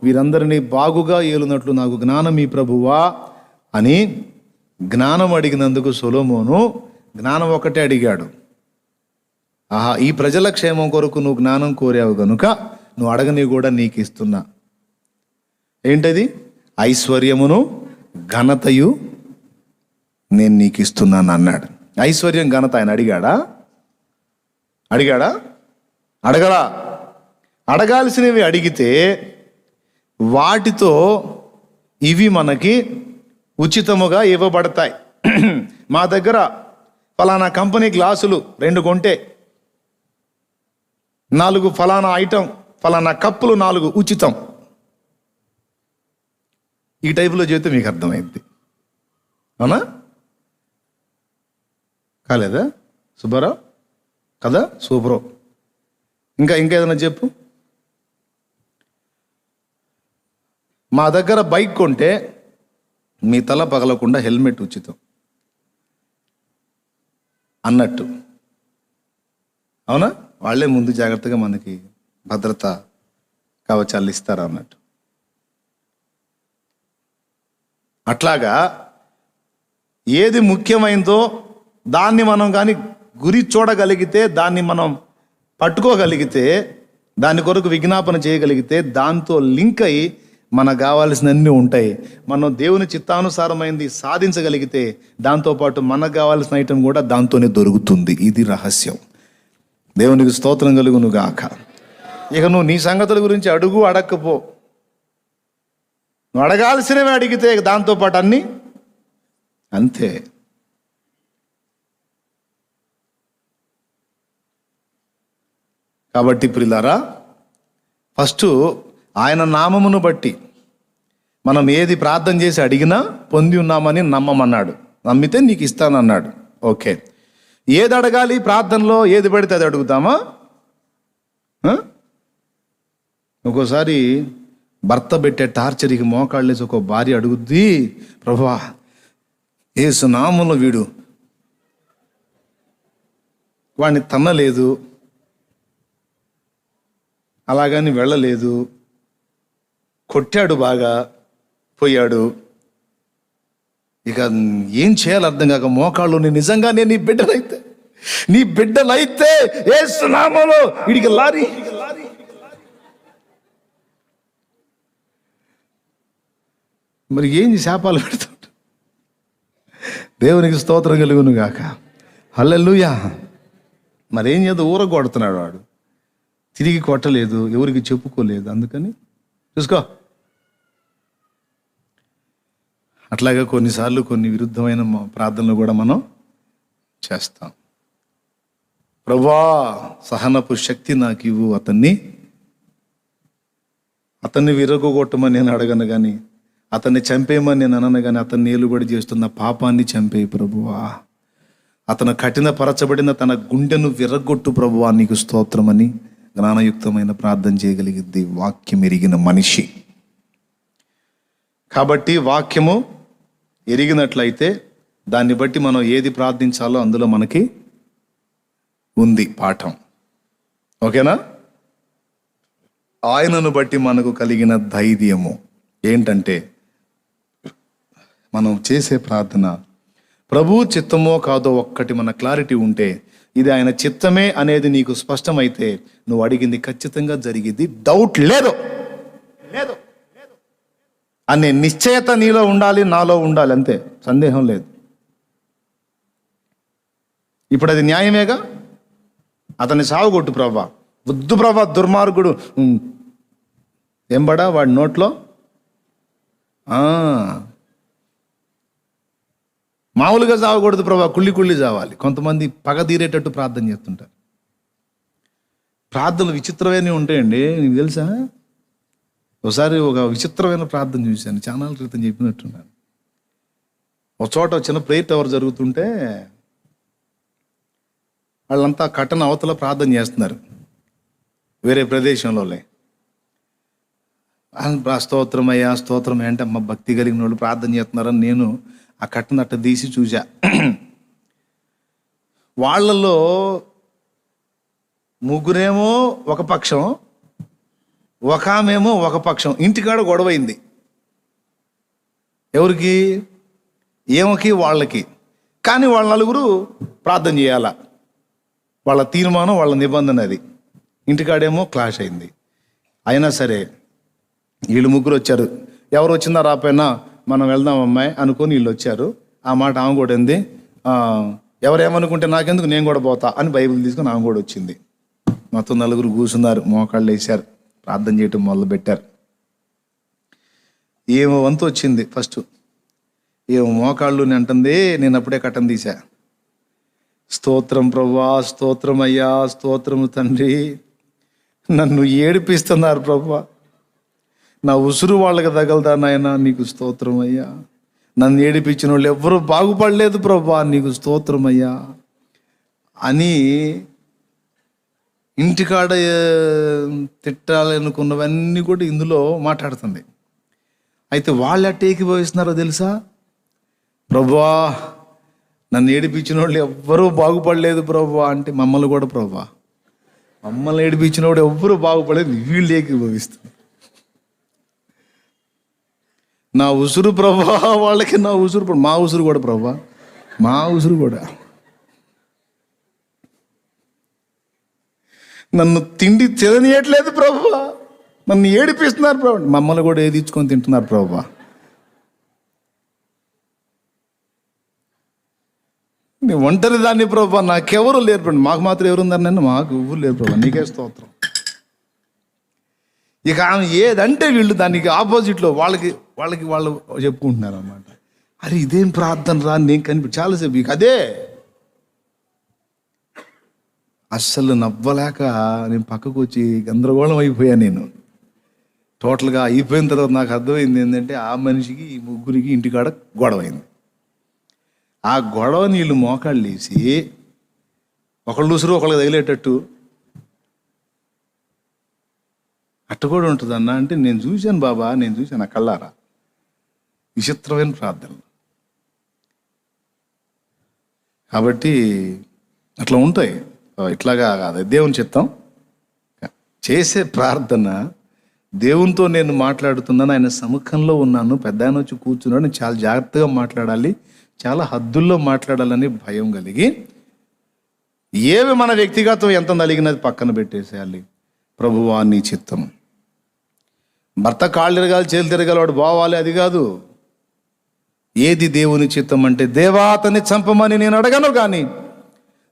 వీరందరినీ బాగుగా ఏలునట్లు నాకు జ్ఞానం ఈ ప్రభువా అని జ్ఞానం అడిగినందుకు సొలొమోను జ్ఞానం ఒకటే అడిగాడు. ఆహా, ఈ ప్రజల క్షేమం కొరకు నువ్వు జ్ఞానం కోరావు గనుక నువ్వు అడగని కూడా నీకు ఇస్తున్నా. ఏంటది? ఐశ్వర్యమును ఘనతయు నేను నీకు ఇస్తున్నాను అన్నాడు. ఐశ్వర్యం, ఘనత ఆయన అడిగాడా? అడగలా. అడగాల్సినవి అడిగితే వాటితో ఇవి మనకి ఉచితముగా ఇవ్వబడతాయి. మా దగ్గర ఫలానా కంపెనీ గ్లాసులు 2 కొంటే 4 ఫలానా ఐటమ్, ఫలానా కప్పులు 4 ఉచితం. ఈ టైపులో చేస్తే మీకు అర్థమైంది. అవునా? కాలేదా సుబ్బారావు? కదా, సూపరో. ఇంకా ఏదైనా చెప్పు. మా దగ్గర బైక్ కొంటే మీ తల పగలకుండా హెల్మెట్ ఉచితం అన్నట్టు. అవునా? వాళ్ళే ముందు జాగ్రత్తగా మనకి భద్రత కవచాలు ఇస్తారు అన్నట్టు. అట్లాగా ఏది ముఖ్యమైందో దాన్ని మనం కానీ గురి చూడగలిగితే, దాన్ని మనం పట్టుకోగలిగితే, దాని కొరకు విజ్ఞాపన చేయగలిగితే, దాంతో లింక్ అయి మనకు కావాల్సినవన్నీ ఉంటాయి. మనం దేవుని చిత్తానుసారమైంది సాధించగలిగితే దాంతోపాటు మనకు కావాల్సిన ఐటమ్ కూడా దాంతోనే దొరుకుతుంది. ఇది రహస్యం. దేవునికి స్తోత్రం కలుగును గాక. ఇక నువ్వు నీ సంగతుల గురించి అడుగు, అడక్కపో. నువ్వు అడగాల్సినవి అడిగితే దాంతోపాటు అన్నీ అంతే. కాబట్టి ప్రియులారా, ఫస్ట్ ఆయన నామమును బట్టి మనం ఏది ప్రార్థన చేసి అడిగినా పొంది ఉన్నామని నమ్మమన్నాడు. నమ్మితే నీకు ఇస్తానన్నాడు. ఓకే, ఏది అడగాలి ప్రార్థనలో? ఏది పడితే అది అడుగుతామా? ఒక్కోసారి భర్త పెట్టే టార్చర్కి మోకాళ్ళేసి ఒక భార్య అడుగుద్ది, ప్రభువా యేసు నామములో వీడు వాడిని తన్నలేదు, అలాగని వెళ్ళలేదు, కొట్టాడు, బాగా పోయాడు, ఇక ఏం చేయాలి అర్థం కాక మోకాళ్ళు, నిజంగా నేను నీ బిడ్డలైతే యేసు నామములో వీడికి లారీ. మరి ఏం శాపాలు పెడుతుంట. దేవునికి స్తోత్రం కలుగును గాక. హల్లెలూయా. మరేం చేద్దాం, ఊరగొడుతున్నాడు వాడు. తిరిగి కొట్టలేదు, ఎవరికి చెప్పుకోలేదు, అందుకని చూసుకో. అట్లాగా కొన్నిసార్లు కొన్ని విరుద్ధమైన ప్రార్థనలు కూడా మనం చేస్తాం. ప్రభువా సహనపు శక్తి నాకు ఇవ్వు, అతన్ని విరగొట్టమని నేను అడగను కానీ, అతన్ని చంపేయమని నేను అనను కానీ, అతన్ని ఏలుబడి చేస్తున్న పాపాన్ని చంపేయి ప్రభువా. అతను కఠినపరచబడిన తన గుండెను విరగొట్టు ప్రభువా, నీకు స్తోత్రమని జ్ఞానయుక్తమైన ప్రార్థన చేయగలిగిద్ది వాక్యం ఎరిగిన మనిషి. కాబట్టి వాక్యము ఎరిగినట్లయితే దాన్ని బట్టి మనం ఏది ప్రార్థించాలో అందులో మనకి ఉంది పాఠం. ఓకేనా? ఆయనను బట్టి మనకు కలిగిన ధైర్యము ఏంటంటే, మనం చేసే ప్రార్థన ప్రభు చిత్తమో కాదో ఒక్కటి మన క్లారిటీ ఉంటే, ఇది ఆయన చిత్తమే అనేది నీకు స్పష్టమైతే నువ్వు అడిగింది ఖచ్చితంగా జరిగింది, డౌట్ లేదు అనే నిశ్చయత నీలో ఉండాలి, నాలో ఉండాలి, అంతే, సందేహం లేదు. ఇప్పుడు అది న్యాయమేగా. అతన్ని సావుగొట్టు ప్రభా, వద్దు ప్రభా, దుర్మార్గుడు ఎంబడా వాడి నోట్లో మామూలుగా చావకూడదు ప్రభా, కుళ్ళి చావాలి. కొంతమంది పగ తీరేటట్టు ప్రార్థన చేస్తుంటారు. ప్రార్థనలు విచిత్రమైనవి ఉంటాయండి. నీకు తెలుసా, ఒకసారి ఒక విచిత్రమైన ప్రార్థన చూశాను, చాలా క్రితం చెప్పినట్టున్నాను. ఒక చోట చిన్న ప్రేయర్ టవర్ జరుగుతుంటే వాళ్ళంతా కట్టన అవతల ప్రార్థన చేస్తున్నారు, వేరే ప్రదేశంలోనే. స్తోత్రం అయ్యా, స్తోత్రం అంటే అమ్మ భక్తి కలిగిన వాళ్ళు ప్రార్థన చేస్తున్నారని నేను ఆ కట్టను అట్ట తీసి చూసా. వాళ్ళలో ముగ్గురేమో ఒక పక్షం, ఒక ఆమెమో ఒక పక్షం. ఇంటికాడ గొడవైంది. ఎవరికి? ఏమకి? వాళ్ళకి. కానీ వాళ్ళ నలుగురు ప్రార్థన చేయాల. వాళ్ళ తీర్మానం, వాళ్ళ నిబంధన అది. ఇంటికాడేమో క్లాష్ అయింది. అయినా సరే వీళ్ళు ముగ్గురు వచ్చారు. ఎవరు వచ్చినా రాపోయినా మనం వెళ్దాం అమ్మాయి అనుకొని వీళ్ళు వచ్చారు. ఆ మాట ఆమె కూడా ఉంది. ఎవరేమనుకుంటే నాకెందుకు, నేను కూడా పోతా అని బైబిల్ తీసుకుని ఆమె కూడా వచ్చింది. మొత్తం నలుగురు కూర్చున్నారు, మోకాళ్ళు వేశారు, ప్రార్థన చేయటం మొదలు పెట్టారు. ఏమో వంతు వచ్చింది. ఫస్ట్ ఏమో మోకాళ్ళు అంటుంది, నేను అప్పుడే కట్టం తీసా. స్తోత్రం ప్రభువా, స్తోత్రం అయ్యా, స్తోత్రము తండ్రి, నన్ను ఏడిపిస్తున్నారు ప్రభువా, నా ఉసురు వాళ్ళకి తగలదా నాయనా, నీకు స్తోత్రం అయ్యా, నన్ను ఏడిపించిన వాళ్ళు ఎవ్వరూ బాగుపడలేదు ప్రభువా, నీకు స్తోత్రం అయ్యా అని ఇంటికాడ తిట్టాలనుకున్నవన్నీ కూడా ఇందులో మాట్లాడుతుంది. అయితే వాళ్ళు ఎట్ట ఏకీభవిస్తున్నారో తెలుసా? ప్రభువా నన్ను ఏడిపించిన వాళ్ళు ఎవ్వరూ బాగుపడలేదు ప్రభువా అంటే, మమ్మల్ని కూడా ప్రభువా, మమ్మల్ని ఏడిపించిన వాడు ఎవ్వరూ బాగుపడలేదు, వీళ్ళు ఏకీభవిస్తారు. నా ఉసురు ప్రభా, వాళ్ళకి నా ఉసురు, మా ఉసురు కూడా ప్రభా, మా ఉసురు కూడా. నన్ను తిండి తిననీయట్లేదు ప్రభా, నన్ను ఏడిపిస్తున్నారు ప్రభా, మమ్మల్ని కూడా ఏది ఇచ్చుకొని తింటున్నారు ప్రభా. నీ ఒంటరి దాన్ని ప్రభా, నాకెవరు లేరు ప్రభా, మాకు మాత్రం ఎవరున్నారు నన్ను, మాకు ఎవరు లేరు ప్రభా, నీకే స్తోత్రం. ఇక ఆమె ఏదంటే వీళ్ళు దానికి ఆపోజిట్లో వాళ్ళకి వాళ్ళు చెప్పుకుంటున్నారు అన్నమాట. అరే ఇదేం ప్రార్థన రా, నేను చాలాసేపు ఇక అదే అస్సలు నవ్వలేక నేను పక్కకు వచ్చి గందరగోళం అయిపోయా. నేను టోటల్గా అయిపోయిన తర్వాత నాకు అర్థమైంది ఏంటంటే, ఆ మనిషికి ఈ ముగ్గురికి ఇంటికాడ గొడవైంది. ఆ గొడవ నీళ్ళు మోకాళ్ళు వేసి ఒకళ్ళు ఉసురు ఒకళ్ళకి తగిలేటట్టు అట్ట కూడా ఉంటుందన్న అంటే, నేను చూశాను బాబా, నేను చూశాను ఆ కళ్ళారా. విచిత్రమైన ప్రార్థనలు. కాబట్టి అట్లా ఉంటాయి. ఇట్లాగా కాదు దేవుని చిత్తం. చేసే ప్రార్థన దేవునితో నేను మాట్లాడుతున్నాను, ఆయన సముఖంలో ఉన్నాను, పెద్ద ఆయన వచ్చి కూర్చున్నాడు, నేను చాలా జాగ్రత్తగా మాట్లాడాలి, చాలా హద్దుల్లో మాట్లాడాలని భయం కలిగి ఏవి మన వ్యక్తిగతం ఎంత నలిగినది పక్కన పెట్టేసేయాలి. ప్రభువా నీ చిత్తం. భర్త కాళ్ళు తిరగాలి, చేతులు తిరగాలి, వాడు బావాలి, అది కాదు. ఏది దేవుని చిత్తం అంటే, దేవా అతన్ని చంపమని నేను అడగను, కానీ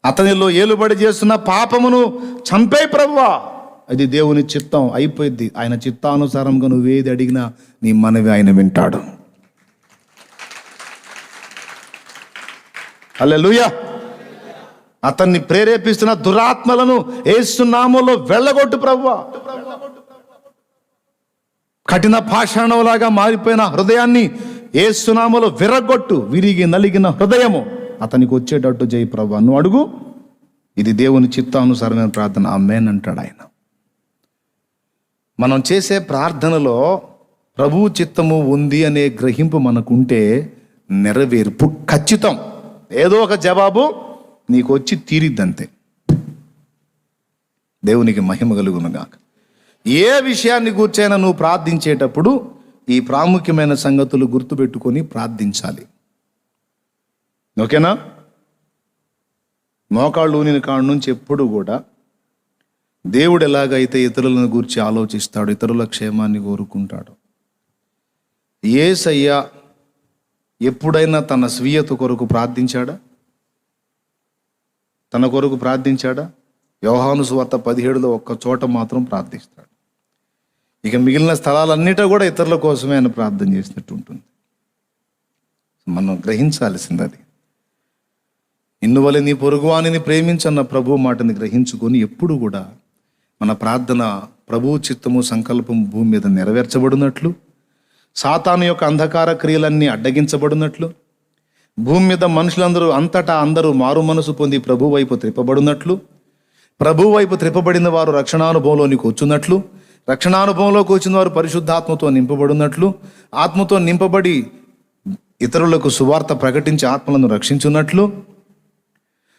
అతనిలో ఏలుబడి చేస్తున్న పాపమును చంపే ప్రభువా, అది దేవుని చిత్తం. అయిపోయింది. ఆయన చిత్తానుసారంగా నువ్వేది అడిగినా నీ మనవి ఆయన వింటాడు. హల్లెలూయా. అతన్ని ప్రేరేపిస్తున్న దురాత్మలను యేసు నామములో వెళ్ళగొట్టు ప్రభువా. కఠిన పాషాణంలాగా మారిపోయిన హృదయాన్ని యేసు నామములో విరగొట్టు. విరిగి నలిగిన హృదయము అతనికి వచ్చేటట్టు చేయి ప్రభువా. నువ్వు అడుగు, ఇది దేవుని చిత్తానుసారమైన ప్రార్థన. ఆమేన్ అంటాడు ఆయన. మనం చేసే ప్రార్థనలో ప్రభువు చిత్తము ఉంది అనే గ్రహింపు మనకుంటే నెరవేర్పు ఖచ్చితం. ఏదో ఒక జవాబు నీకు వచ్చి తీరిద్దంతే. దేవునికి మహిమ కలుగునుగాక. ఏ విషయాన్ని కూర్చైనా నువ్వు ప్రార్థించేటప్పుడు ఈ ప్రాముఖ్యమైన సంగతులు గుర్తుపెట్టుకొని ప్రార్థించాలి. ఓకేనా? మోకాళ్ళు ఊనిన కాడ నుంచి ఎప్పుడు కూడా దేవుడు ఎలాగైతే ఇతరులను గురించి ఆలోచిస్తాడు, ఇతరుల క్షేమాన్ని కోరుకుంటాడు, యేసయ్య ఎప్పుడైనా తన స్వీయత కొరకు ప్రార్థించాడా? తన కొరకు ప్రార్థించాడా? యోహాను సువార్త 17లో ఒక్క చోట మాత్రం ప్రార్థిస్తాడు. ఇక మిగిలిన స్థలాలన్నిటా కూడా ఇతరుల కోసమే ఆయన ప్రార్థన చేసినట్టు ఉంటుంది. మనం గ్రహించాల్సింది అది. ఇన్నువలే నీ పొరుగువానిని ప్రేమించన్న ప్రభు మాటని గ్రహించుకొని ఎప్పుడు కూడా మన ప్రార్థన ప్రభువు చిత్తము సంకల్పం భూమి మీద నెరవేర్చబడినట్లు, సాతాను యొక్క అంధకార క్రియలన్నీ అడ్డగించబడినట్లు, భూమి మీద మనుషులందరూ అంతటా అందరూ మారు మనసు పొంది ప్రభు వైపు త్రిప్పబడినట్లు, ప్రభు వైపు త్రిప్పబడిన వారు రక్షణానుభవంలోనికి వచ్చున్నట్లు, రక్షణానుభవంలోకి వచ్చిన వారు పరిశుద్ధాత్మతో నింపబడినట్లు, ఆత్మతో నింపబడి ఇతరులకు సువార్త ప్రకటించి ఆత్మలను రక్షించున్నట్లు,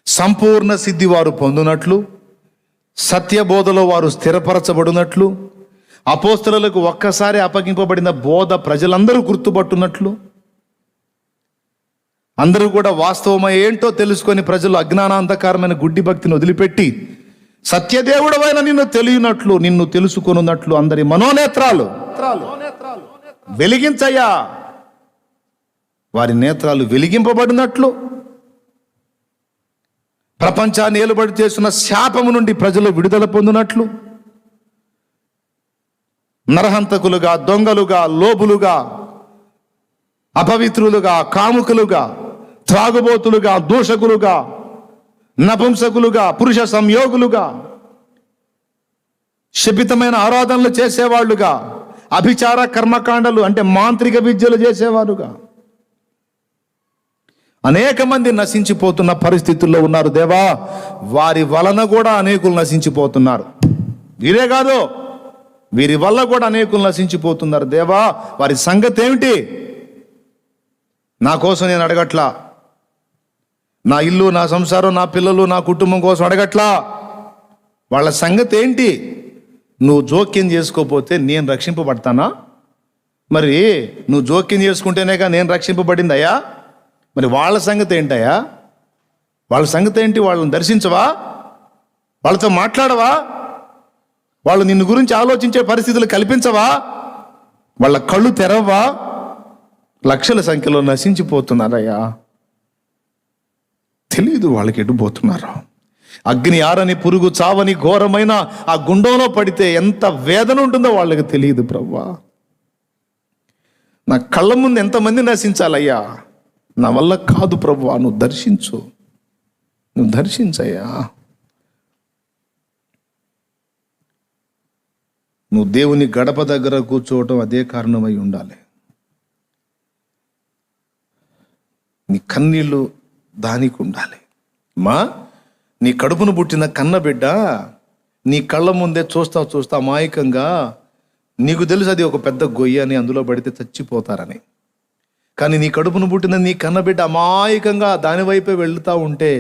సంపూర్ణ సిద్ధి వారు పొందునట్లు, సత్యబోధలో వారు స్థిరపరచబడినట్లు, అపోస్తలులకు ఒక్కసారి అప్పగింపబడిన బోధ ప్రజలందరూ గుర్తుపట్టున్నట్లు, అందరూ కూడా వాస్తవమై ఏంటో తెలుసుకొని ప్రజలు అజ్ఞానాంధకారమైన గుడ్డి భక్తిని వదిలిపెట్టి సత్యదేవుడవైన నిన్ను తెలియనట్లు, నిన్ను తెలుసుకొనున్నట్లు అందరి మనోనేత్రాలు వెలిగించయ్యా. వారి నేత్రాలు వెలిగింపబడినట్లు, ప్రపంచాన్ని ఏలుబడి చేస్తున్న శాపము నుండి ప్రజలు విడుదల పొందినట్లు, నరహంతకులుగా, దొంగలుగా, లోబులుగా, అపవిత్రులుగా, కాముకులుగా, త్రాగుబోతులుగా, దూషకులుగా, నపుంసకులుగా, పురుష సంయోగులుగా, శపితమైన ఆరాధనలు చేసేవాళ్ళుగా, అభిచార కర్మకాండలు అంటే మాంత్రిక విద్యలు చేసేవారుగా అనేక మంది నశించిపోతున్న పరిస్థితుల్లో ఉన్నారు దేవా. వారి వలన కూడా అనేకులు నశించిపోతున్నారు. వీరే కాదు, వీరి వల్ల కూడా అనేకులు నశించిపోతున్నారు దేవా. వారి సంగతి ఏమిటి? నా కోసం నేను అడగట్లా, నా ఇల్లు, నా సంసారం, నా పిల్లలు, నా కుటుంబం కోసం అడగట్లా. వాళ్ళ సంగతి ఏంటి? నువ్వు జోక్యం చేసుకోపోతే నేను రక్షింపబడతానా? మరి నువ్వు జోక్యం చేసుకుంటేనేగా నేను రక్షింపబడిందయ్యా. మరి వాళ్ళ సంగతి ఏంటయ్యా? వాళ్ళ సంగతి ఏంటి? వాళ్ళని దర్శించవా? వాళ్ళతో మాట్లాడవా? వాళ్ళు నిన్ను గురించి ఆలోచించే పరిస్థితులు కల్పించవా? వాళ్ళ కళ్ళు తెరవా? లక్షల సంఖ్యలో నశించిపోతున్నారయ్యా. తెలియదు వాళ్ళకి ఎటుపోతున్నారో. అగ్ని ఆరని, పురుగు చావని ఘోరమైన ఆ గుండంలో పడితే ఎంత వేదన ఉంటుందో వాళ్ళకి తెలియదు ప్రభువా. నా కళ్ళ ముందు ఎంతమంది నశించాలయ్యా? నా వల్ల కాదు ప్రభువా. నువ్వు దర్శించు, నువ్వు దర్శించయ్యా. నువ్వు దేవుని గడప దగ్గర కూర్చోవటం అదే కారణమై ఉండాలి. నీ కన్నీళ్ళు దానికి ఉండాలి. మా నీ కడుపును పుట్టిన కన్న బిడ్డ నీ కళ్ళ ముందే చూస్తా అమాయకంగా, నీకు తెలుసు అది ఒక పెద్ద గొయ్య అని, అందులో పడితే చచ్చిపోతారని. కానీ నీ కడుపును పుట్టిన నీ కన్న బిడ్డ అమాయకంగా దాని వైపే వెళ్తూ ఉంటే,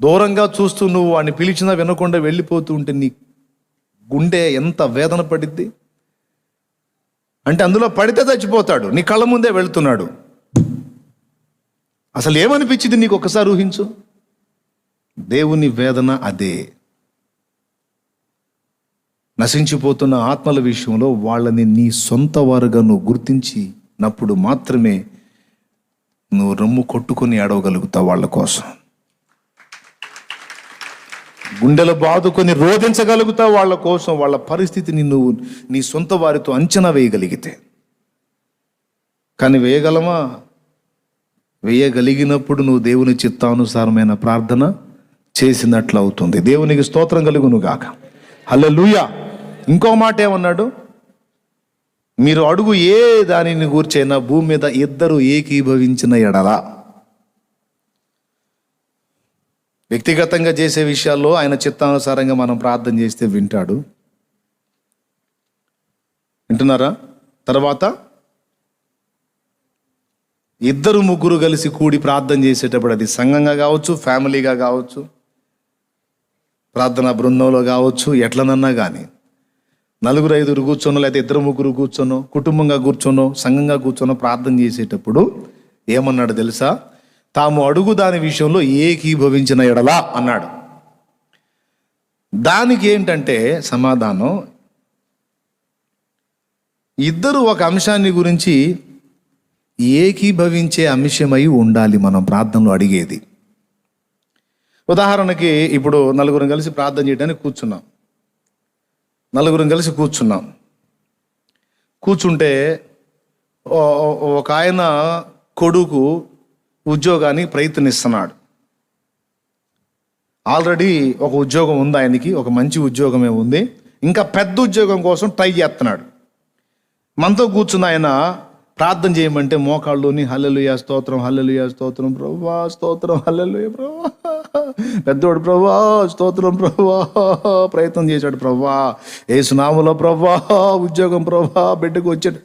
దూరంగా చూస్తూ నువ్వు వాడిని పిలిచినా వినకుండా వెళ్ళిపోతూ ఉంటే నీ గుండె ఎంత వేదన పడిద్ది. అంటే అందులో పడితే చచ్చిపోతాడు, నీ కళ్ళ ముందే వెళ్తున్నాడు. అసలు ఏమనిపించింది నీకు? ఒకసారి ఊహించు. దేవుని వేదన అదే. నశించిపోతున్న ఆత్మల విషయంలో వాళ్ళని నీ సొంత వారుగా నువ్వు గుర్తించినప్పుడు మాత్రమే నువ్వు రొమ్ము కొట్టుకొని ఏడవగలుగుతావు. వాళ్ళ కోసం గుండెలు బాదుకొని రోధించగలుగుతావు. వాళ్ళ కోసం, వాళ్ళ పరిస్థితిని నువ్వు నీ సొంత వారితో అంచనా వేయగలిగితే. కానీ వేయగలమా? వేయగలిగినప్పుడు నువ్వు దేవుని చిత్తానుసారమైన ప్రార్థన చేసినట్లు అవుతుంది. దేవునికి స్తోత్రం కలుగును గాక. హల్లెలూయా. ఇంకో మాట ఏమన్నాడు? మీరు అడుగు ఏ దానిని గూర్చైనా భూమి మీద ఇద్దరు ఏకీభవించిన ఎడల. వ్యక్తిగతంగా చేసే విషయాల్లో ఆయన చిత్తానుసారంగా మనం ప్రార్థన చేస్తే వింటాడు. వింటున్నారా? తర్వాత ఇద్దరు ముగ్గురు కలిసి కూడి ప్రార్థన చేసేటప్పుడు, అది సంఘంగా కావచ్చు, ఫ్యామిలీగా కావచ్చు, ప్రార్థనా బృందంలో కావచ్చు, ఎట్లనన్నా కానీ, నలుగురు ఐదుగురు కూర్చొనో లేకపోతే ఇద్దరు ముగ్గురు కూర్చొనో, కుటుంబంగా కూర్చొనో, సంఘంగా కూర్చొనో ప్రార్థన చేసేటప్పుడు ఏమన్నాడు తెలుసా? తాము అడుగు దాని విషయంలో ఏకీభవించిన ఎడలా అన్నాడు. దానికి ఏంటంటే సమాధానం, ఇద్దరు ఒక అంశాన్ని గురించి ఏకీభవించే అంశమై ఉండాలి మనం ప్రార్థనలో అడిగేది. ఉదాహరణకి ఇప్పుడు నలుగురం కలిసి ప్రార్థన చేయడానికి కూర్చున్నాం. కూర్చుంటే ఒక ఆయన కొడుకు ఉద్యోగానికి ప్రయత్నిస్తున్నాడు. ఆల్రెడీ ఒక ఉద్యోగం ఉంది ఆయనకి, ఒక మంచి ఉద్యోగమే ఉంది. ఇంకా పెద్ద ఉద్యోగం కోసం ట్రై చేస్తున్నాడు. మనతో కూర్చున్న ఆయన ప్రార్థన చేయమంటే మోకాళ్ళుని హల్లెలూయా స్తోత్రం, హల్లెలూయా స్తోత్రం ప్రభువా, స్తోత్రం హల్లెలూయా ప్రభువా, పెద్దోడు ప్రభువా స్తోత్రం ప్రభువా, ప్రయత్నం చేశాడు ప్రభువా, యేసు నామములో ప్రభువా, ఉద్యోగం ప్రభువా, బిడ్డకు వచ్చాడు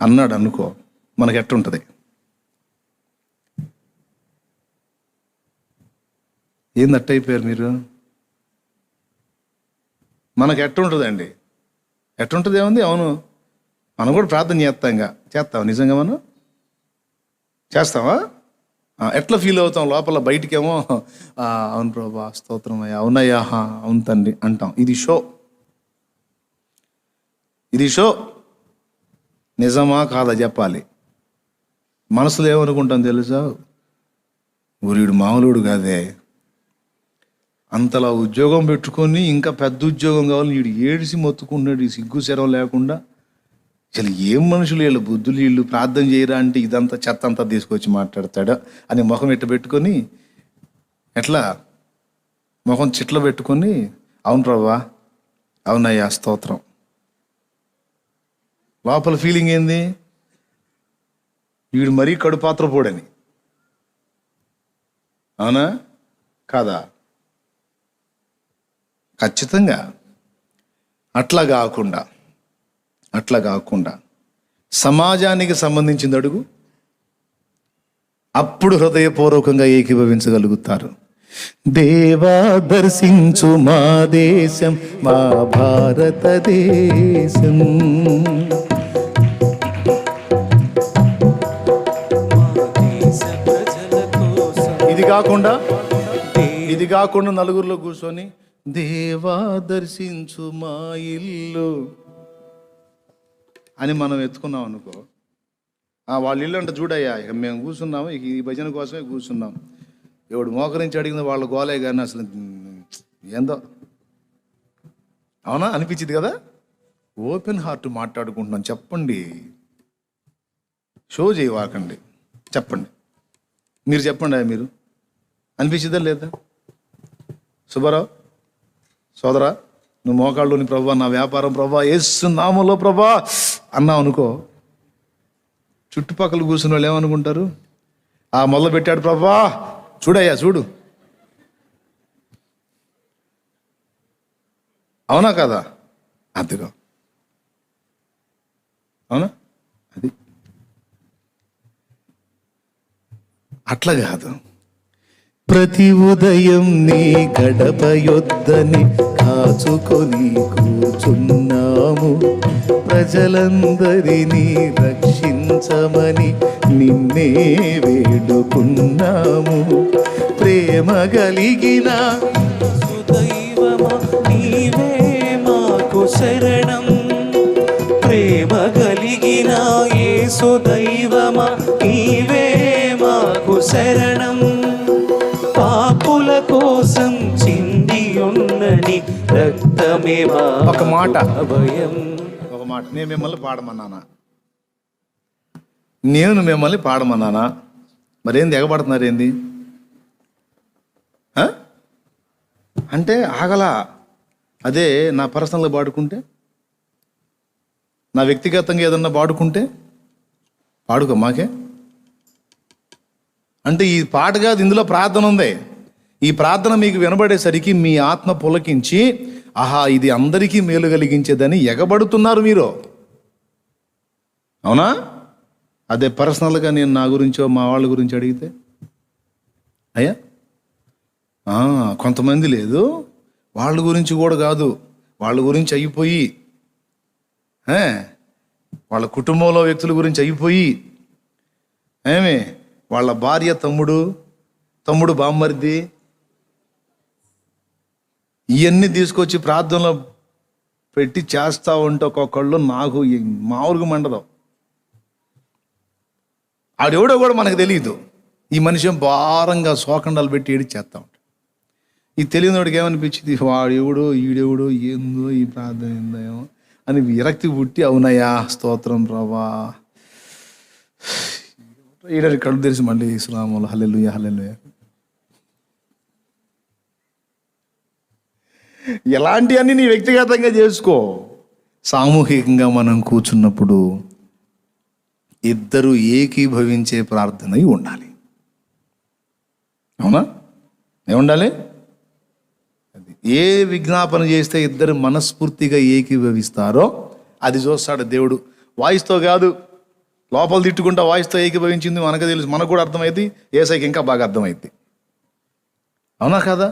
అన్నాడు అనుకో, మనకి ఎట్టుంటుంది? ఏంది అట్టయిపోయారు మీరు? మనకు ఎట్టుంటుందండి? ఎట్టుంటుంది? ఏముంది? అవును, మనం కూడా ప్రార్థన చేస్తావా? నిజంగా మనం చేస్తావా? ఎట్లా ఫీల్ అవుతాం లోపల? బయటికేమో అవును ప్రభా స్తోత్రం అయ్యా, అవునయ్యా, అవును తండ్రి అంటాం. ఇది షో. నిజమా కాదా చెప్పాలి. మనసులో ఏమనుకుంటాం తెలుసా? ఊరిడు మామూలుడు కాదే, అంతలా ఉద్యోగం పెట్టుకొని ఇంకా పెద్ద ఉద్యోగం కావాలి, వీడు ఏడిసి మొత్తుకున్నాడు ఈ సిగ్గు శరం లేకుండా. అసలు ఏం మనుషులు వీళ్ళు, బుద్ధులు వీళ్ళు, ప్రార్థన చేయరా అంటే ఇదంతా చెత్త అంతా తీసుకొచ్చి మాట్లాడతాడు అని ముఖం ఎట్ట పెట్టుకొని, ఎట్లా ముఖం చిట్ల పెట్టుకొని, అవును ప్రభా, అవునయ్యా స్తోత్రం. లోపల ఫీలింగ్ ఏంది? వీడు మరీ కడుపాత్ర పోడని. అవునా కాదా? ఖచ్చితంగా. అట్లా కాకుండా సమాజానికి సంబంధించింది అడుగు, అప్పుడు హృదయపూర్వకంగా ఏకీభవించగలుగుతారు. దేవా దర్శించు మా దేశం, మా భారతదేశం, కాకుండా నలుగురిలో కూర్చొని దేవా దర్శించు మా ఇల్లు అని మనం ఎత్తుకున్నాం అనుకో, వాళ్ళ ఇల్లు అంటే చూడయ్యా, ఇక మేము కూర్చున్నాము, ఇక ఈ భజన కోసమే కూర్చున్నాం, ఎవడు మోకరించి అడిగింది వాళ్ళ గోలే కానీ అసలు ఏందో, అవునా అనిపించింది కదా. ఓపెన్ హార్ట్ మాట్లాడుకుంటున్నాం. చెప్పండి, షో చేయవాకండి, చెప్పండి. మీరు చెప్పండి, మీరు అనిపించిందా లేదా? సుబ్బారావు సోదరా, నువ్వు మోకాళ్ళుని ప్రభా, నా వ్యాపారం ప్రభా, యేసు నామములో ప్రభా అన్నావు అనుకో, చుట్టుపక్కల కూర్చున్న వాళ్ళు ఏమనుకుంటారు? మొదలు పెట్టాడు ప్రభా, చూడయ్యా చూడు. అవునా కదా? అంతేగా, అవునా? అది అట్లా కాదు. ప్రతి ఉదయం నీ గడప యొద్దని కాచుకొని కూర్చున్నాము, ప్రజలందరినీ రక్షించమని నిన్నే వేడుకున్నాము. ప్రేమ కలిగిన సుదైవమా నీవే మాకు శరణం, ప్రేమ కలిగిన యేసు దైవమా నీవే మాకు శరణం. పాపుల కోసం చింది ఉన్నని రక్తమే ఒక మాట భయం. ఒక మాట, నేను మిమ్మల్ని పాడమన్నానా? మరేంది ఎగబడుతున్నారు ఏంది అంటే ఆగలా. అదే నా పర్సనల్గా పాడుకుంటే, నా వ్యక్తిగతంగా ఏదన్నా పాడుకుంటే పాడుకో మాకే. అంటే ఈ పాట కాదు, ఇందులో ప్రార్థన ఉంది. ఈ ప్రార్థన మీకు వినబడేసరికి మీ ఆత్మ పులకించి, ఆహా ఇది అందరికీ మేలు కలిగించేదని ఎగబడుతున్నారు మీరు, అవునా? అదే పర్సనల్గా నేను నా గురించో మా వాళ్ళ గురించి అడిగితే, అయ్యా కొంతమంది లేదు, వాళ్ళ గురించి కూడా కాదు, వాళ్ళ గురించి అయిపోయి, వాళ్ళ కుటుంబంలో వ్యక్తుల గురించి అయిపోయి, వాళ్ళ భార్య తమ్ముడు బామ్మర్ది, ఇవన్నీ తీసుకొచ్చి ప్రార్థనలో పెట్టి చేస్తూ ఉంటే ఒక్కొక్కళ్ళు నాకు మామూలుగా మండదు. ఆడెవడో కూడా మనకు తెలియదు. ఈ మనిషి భారంగా శోకండాలు పెట్టి ఏడి చేస్తూ ఉంటాడు. ఈ తెలియనివాడికి ఏమనిపించింది, వాడెవడో ఈడెవడో ఏందో ఈ ప్రార్థన ఏందో అని విరక్తి పుట్టి, అవునయ్యా స్తోత్రం ప్రభా, ఈడని కళ్ళు తెరిచి మళ్ళీ ఇస్లాములు హల్లెలూయా హల్లెలూయా. ఇలాంటివన్నీ నీ వ్యక్తిగతంగా చేసుకో. సామూహికంగా మనం కూర్చున్నప్పుడు ఇద్దరు ఏకీభవించే ప్రార్థన ఉండాలి, అవునా? ఏముండాలి? ఏ విజ్ఞాపన చేస్తే ఇద్దరు మనస్ఫూర్తిగా ఏకీభవిస్తారో అది చూస్తాడు దేవుడు. వాయిస్తో కాదు, లోపల తిట్టుకుంటా వాయిస్తో ఏకీభవించింది మనకు తెలుసు, మనకు కూడా అర్థమైంది, ఏసైకి ఇంకా బాగా అర్థమైంది, అవునా కదా?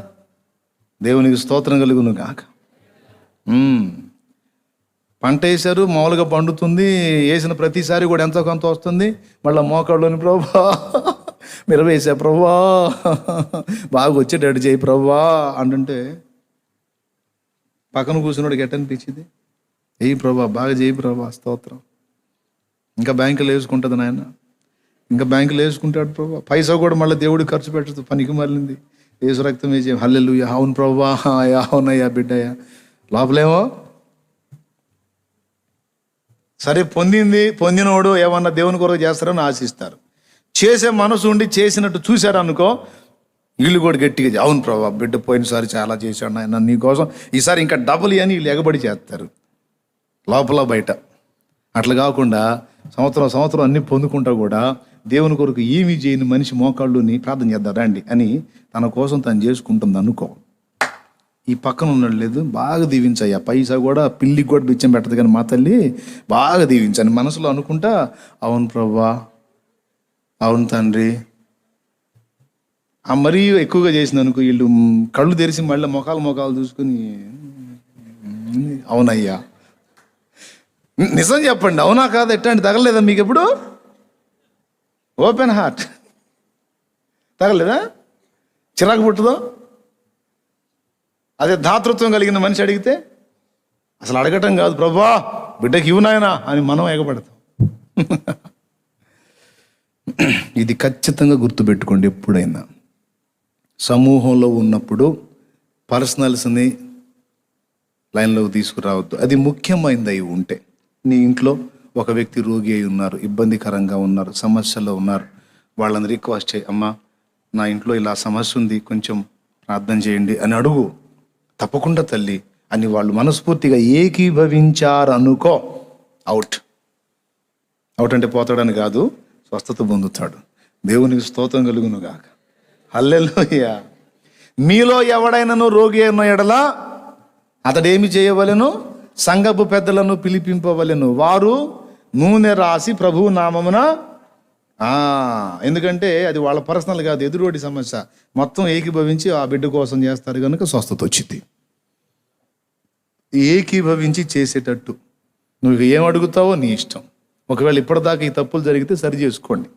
దేవునికి స్తోత్రం కలుగును కాక. పంట వేశారు, మామూలుగా పండుతుంది, వేసిన ప్రతిసారి కూడా ఎంతో కొంత వస్తుంది. మళ్ళీ మోకాళ్ళలోని ప్రభా మీరు వేసా ప్రభా, బాగా వచ్చేటట్టు చేయి ప్రభా అంటుంటే పక్కన కూర్చున్నాడు ఎట్టనిపించింది, ఏ ప్రభా బాగా చేయి ప్రభా స్తోత్రం. ఇంకా బ్యాంకులో వేసుకుంటుంది నాయన, ఇంకా బ్యాంకులో వేసుకుంటాడు ప్రభా. పైసా కూడా మళ్ళీ దేవుడికి ఖర్చు పెట్టదు, పనికి మళ్ళింది. యేసు రక్తం వేసి హల్లెలూయా, అవును ప్రభా, అవునయ్యా బిడ్డయ్యా. లోపలేమో సరే పొందినోడు ఏమన్నా దేవుని కొరకు చేస్తారని ఆశిస్తారు. చేసే మనసు ఉండి చేసినట్టు చూశారనుకో, వీళ్ళు కూడా గట్టిగా అవును ప్రభా బిడ్డ పోయినసారి చాలా చేశాడు ఆయన నీకోసం, ఈసారి ఇంకా డబుల్ అని వీళ్ళు ఎగబడి చేస్తారు లోపల బయట. అట్లా కాకుండా సంవత్సరం అన్ని పొందుకుంటా కూడా దేవుని కొరకు ఏమీ చేయని మనిషి మోకాళ్ళుని ప్రార్థన చేద్దాం రండి అని తన కోసం తను చేసుకుంటుంది అనుకో. ఈ పక్కన ఉన్నాడు లేదు, బాగా దీవించయ్యా, పైసా కూడా పిల్లికి కూడా బిచ్చం పెట్టదు కానీ మా తల్లి బాగా దీవించని మనసులో అనుకుంటా, అవును ప్రభా, అవును తండ్రి. మరీ ఎక్కువగా చేసింది అనుకో, వీళ్ళు కళ్ళు తెరిచి మళ్ళీ మొఖాలు చూసుకుని అవునయ్యా. నిజం చెప్పండి, అవునా కాదు? ఎట్లాంటి తగలేదా మీకు ఎప్పుడు? ఓపెన్ హార్ట్ తగలేదా? చిరాకు పుట్టదో? అదే దాతృత్వం కలిగిన మనిషి అడిగితే అసలు అడగటం కాదు, ప్రభువా బిడ్డకి ఇవ్వు నాయనా అని మనం ఎగబడతాం. ఇది ఖచ్చితంగా గుర్తుపెట్టుకోండి. ఎప్పుడైనా సమూహంలో ఉన్నప్పుడు పర్సనల్స్ని లైన్లోకి తీసుకురావద్దు. అది ముఖ్యమైనది అయి ఉంటే, నీ ఇంట్లో ఒక వ్యక్తి రోగి అయి ఉన్నారు, ఇబ్బందికరంగా ఉన్నారు, సమస్యలో ఉన్నారు, వాళ్ళని రిక్వెస్ట్ చేయి, అమ్మా నా ఇంట్లో ఇలా సమస్య ఉంది, కొంచెం ప్రార్థన చేయండి అని అడుగు. తప్పకుండా తల్లి అని వాళ్ళు మనస్ఫూర్తిగా ఏకీభవించారు అనుకో, అవుట్. అవుట్ అంటే పోతాడని కాదు, స్వస్థత పొందుతాడు. దేవునికి స్తోత్రం కలుగును గాక. హల్లెలూయా. మీలో ఎవడైనాను రోగి అయిన ఎడల అతడేమి చేయవలెను? సంఘపు పెద్దలను పిలిపింపవలెను, వారు నూనె రాసి ప్రభువు నామమున. ఎందుకంటే అది వాళ్ళ పర్సనల్ కాదు, ఎదురోడి సమస్య. మొత్తం ఏకీభవించి ఆ బిడ్డ కోసం చేస్తారు కనుక స్వస్థత వచ్చింది. ఏకీభవించి చేసేటట్టు నువ్వు ఏం అడుగుతావో నీ ఇష్టం. ఒకవేళ ఇప్పటిదాకా ఈ తప్పులు జరిగితే సరి చేసుకోండి.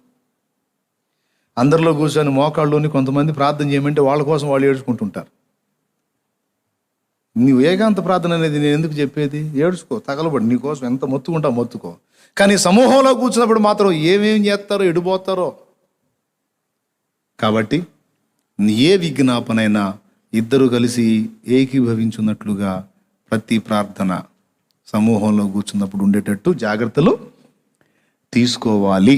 అందరిలో కూర్చొని మోకాళ్ళలోని కొంతమంది ప్రార్థన చేయమంటే వాళ్ళ కోసం వాళ్ళు ఏడ్చుకుంటుంటారు. నీవు ఏకాంత ప్రార్థన అనేది నేను ఎందుకు చెప్పేది? ఏడ్చుకో, తగలబడి, నీకోసం ఎంత మొత్తుకుంటావు మొత్తుకో. కానీ సమూహంలో కూర్చున్నప్పుడు మాత్రం ఏమేం చేస్తారో, ఎడిపోతారో. కాబట్టి ఏ విజ్ఞాపనైనా ఇద్దరు కలిసి ఏకీభవించున్నట్లుగా ప్రతి ప్రార్థన సమూహంలో కూర్చున్నప్పుడు ఉండేటట్టు జాగ్రత్తలు తీసుకోవాలి.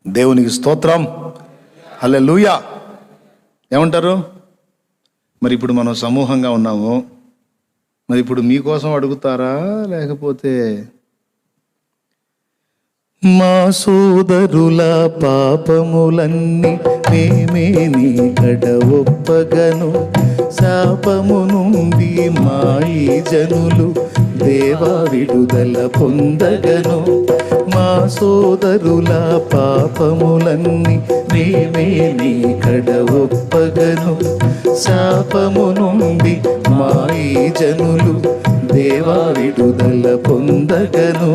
దేవునికి స్తోత్రం. హల్లెలూయా. ఏమంటారు? మరి ఇప్పుడు మనం సమూహంగా ఉన్నాము, మరి ఇప్పుడు మీకోసం అడుగుతారా? లేకపోతే మా సోదరుల పాపములన్నీ మేమే నీ కడ ఒప్పగను, శాపము నుండి మా ఈ జనులు దేవా విడుదల పొందగను. మా సోదరుల పాపములన్నీ మేమే నీ కడ ఒప్పగను, శాపము నుండి మా ఈ జనులు దేవా విడుదల పొందగను.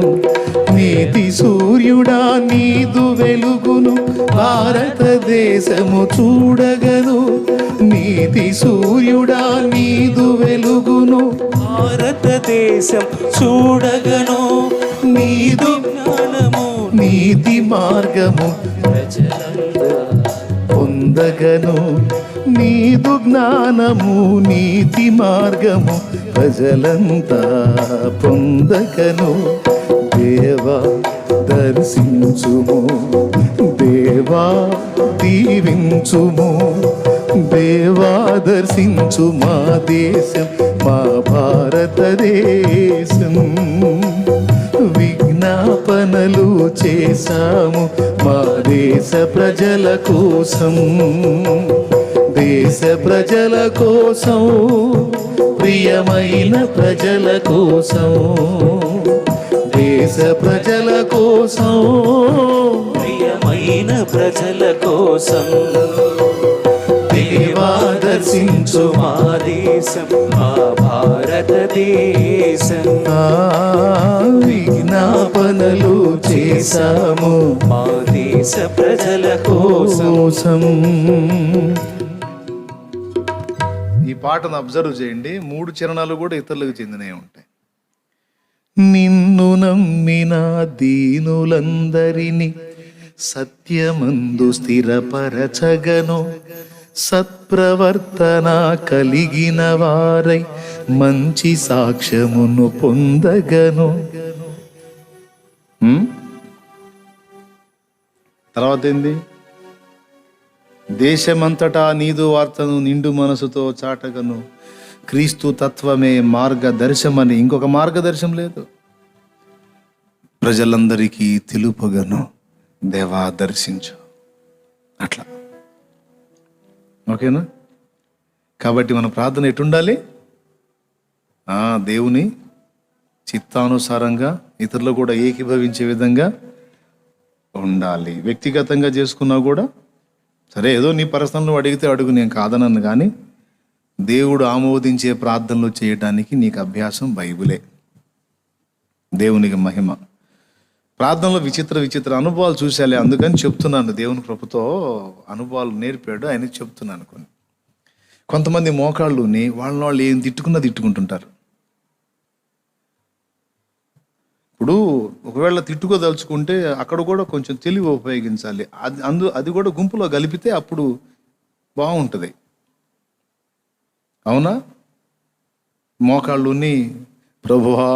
నీతి సూర్యుడా నీదు వెలుగును భారతదేశము చూడగను. నీతి సూర్యుడా నీదు వెలుగును భారతదేశం చూడగను. నీదు జ్ఞానము నీతి మార్గము పొందగను. నీదు జ్ఞానము నీతి మార్గము ప్రజలంతా పొందగను. దేవా దర్శించుము, దేవా దీవించుము, దేవా దర్శించు మా దేశం, మా భారతదేశం. విజ్ఞాపనలు చేశాము మా దేశ ప్రజల కోసం, దేశ ప్రజల కోసం, ప్రియమైన ప్రజల కోసం, దేశ ప్రజల కోసం, ప్రియమైన ప్రజల కోసం. దేవా దర్శించు మా దేశం, మా భారతదేశం. విజ్ఞాపనలు చేశాము మా దేశ ప్రజల కోసం. ఈ పాటను అబ్జర్వ్ చేయండి. 3 చరణాలు కూడా ఇతరులకు చెందినవి ఉంటాయి. నిన్ను నమ్మిన దీనులందరినీ సత్యమందు స్థిరపరచగను, సత్ప్రవర్తన కలిగిన వారై మంచి సాక్ష్యమును పొందగను. తర్వాత ఏంది? దేశమంతటా నీదు వార్తను నిండు మనసుతో చాటగను, క్రీస్తు తత్వమే మార్గదర్శమని. ఇంకొక మార్గదర్శనం లేదు. ప్రజలందరికీ తెలుపగను, దేవా దర్శించు. అట్లా ఓకేనా? కాబట్టి మన ప్రార్థన ఎటుండాలి? దేవుని చిత్తానుసారంగా ఇతరులు కూడా ఏకీభవించే విధంగా ఉండాలి. వ్యక్తిగతంగా చేసుకున్నా కూడా సరే, ఏదో నీ పర్సనల్ నువ్వు అడిగితే అడుగు, నేను కాదనను. కానీ దేవుడు ఆమోదించే ప్రార్థనలు చేయడానికి నీకు అభ్యాసం బైబిలే. దేవునికి మహిమ. ప్రార్థనలో విచిత్ర అనుభవాలు చూశాలే, అందుకని చెప్తున్నాను. దేవుని కృపతో అనుభవాలు నేర్పాడు, ఆయన చెప్తున్నాను కొన్ని. కొంతమంది మోకాళ్ళుని వాళ్ళు ఏం తిట్టుకుంటుంటారు. ఇప్పుడు ఒకవేళ తిట్టుకోదలుచుకుంటే అక్కడ కూడా కొంచెం తెలివి ఉపయోగించాలి. అది కూడా గుంపులో కలిపితే అప్పుడు బాగుంటుంది. అవునా? మోకాళ్ళుని, ప్రభువా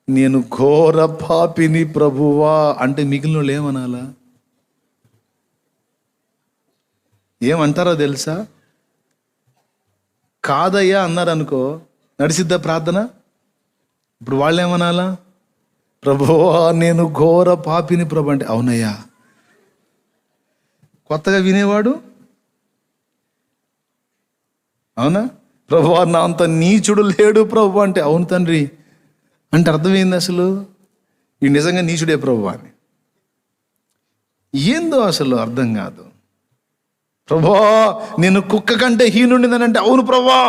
నేను ఘోర పాపిని ప్రభువా అంటే మిగిలిన వాళ్ళు ఏమనాలా? ఏమంటారో తెలుసా? కాదయ్యా అన్నారనుకో, నడిసిద్దా ప్రార్థన? ఇప్పుడు వాళ్ళు ఏమనాలా? ప్రభువా నేను ఘోర పాపిని ప్రభు అంటే అవునయ్యా. కొత్తగా వినేవాడు అవునా? ప్రభువా నా అంత నీచుడు లేడు ప్రభు అంటే అవును తండ్రి అంటే అర్థమైంది. అసలు ఈ నిజంగా నీచుడే ప్రభు అని ఏందో అసలు అర్థం కాదు. ప్రభువా నేను కుక్క కంటే హీనుండిందనంటే అవును ప్రభువా.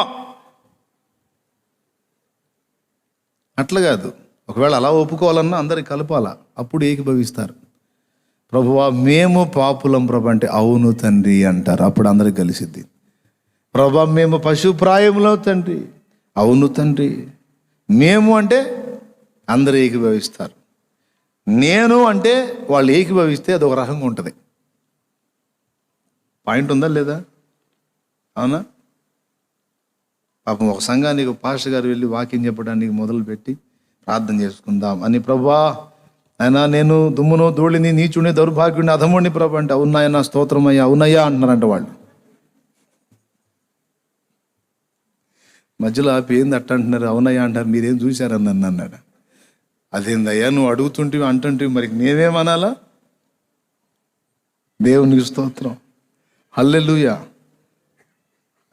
అట్లా కాదు. ఒకవేళ అలా ఒప్పుకోవాలన్నా అందరికి కలపాలా, అప్పుడు ఏకీభవిస్తారు. ప్రభువా మేము పాపులం ప్రభు అంటే అవును తండ్రి అంటారు. అప్పుడు అందరికి కలిసిద్ది. ప్రభువా మేము పశుప్రాయంలో తండ్రి, అవును తండ్రి. మేము అంటే అందరూ ఏకీభవిస్తారు. నేను అంటే వాళ్ళు ఏకీభవిస్తే అది ఒక రకంగా ఉంటుంది. పాయింట్ ఉందా లేదా? అవునా? పాపం ఒక సంఘానికి పాస్టర్ గారు వెళ్ళి వాక్యం చెప్పడానికి మొదలుపెట్టి ప్రార్థన చేసుకుందాం అని, ప్రభువా ఆయన నేను దుమ్మును ధూళిని నీచుని దౌర్భాగ్యుని అధముడిని ప్రభు అంటే అవునాయన స్తోత్రమయ్యా అవునయ్యా అంటున్నారంట. వాళ్ళు మధ్యలో ఆపి ఏంది అట్ట అంటున్నారు, అవునయ్యా అంటారు, మీరేం చూశారని నన్ను అన్నాడు. అదేందయ్యా నువ్వు అడుగుతుంటివి అంటుంటివి, మరి నేనేమనాలా? దేవునికి స్తోత్రం, హల్లెలూయా.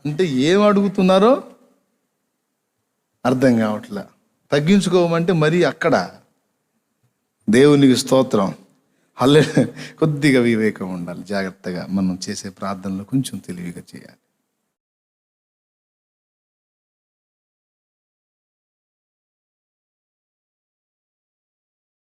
అంటే ఏం అడుగుతున్నారో అర్థం కావట్లే. తగ్గించుకోమంటే మరి అక్కడ దేవునికి స్తోత్రం, కొద్దిగా వివేకం ఉండాలి. జాగ్రత్తగా మనం చేసే ప్రార్థనలో కొంచెం తెలివిగా చేయాలి.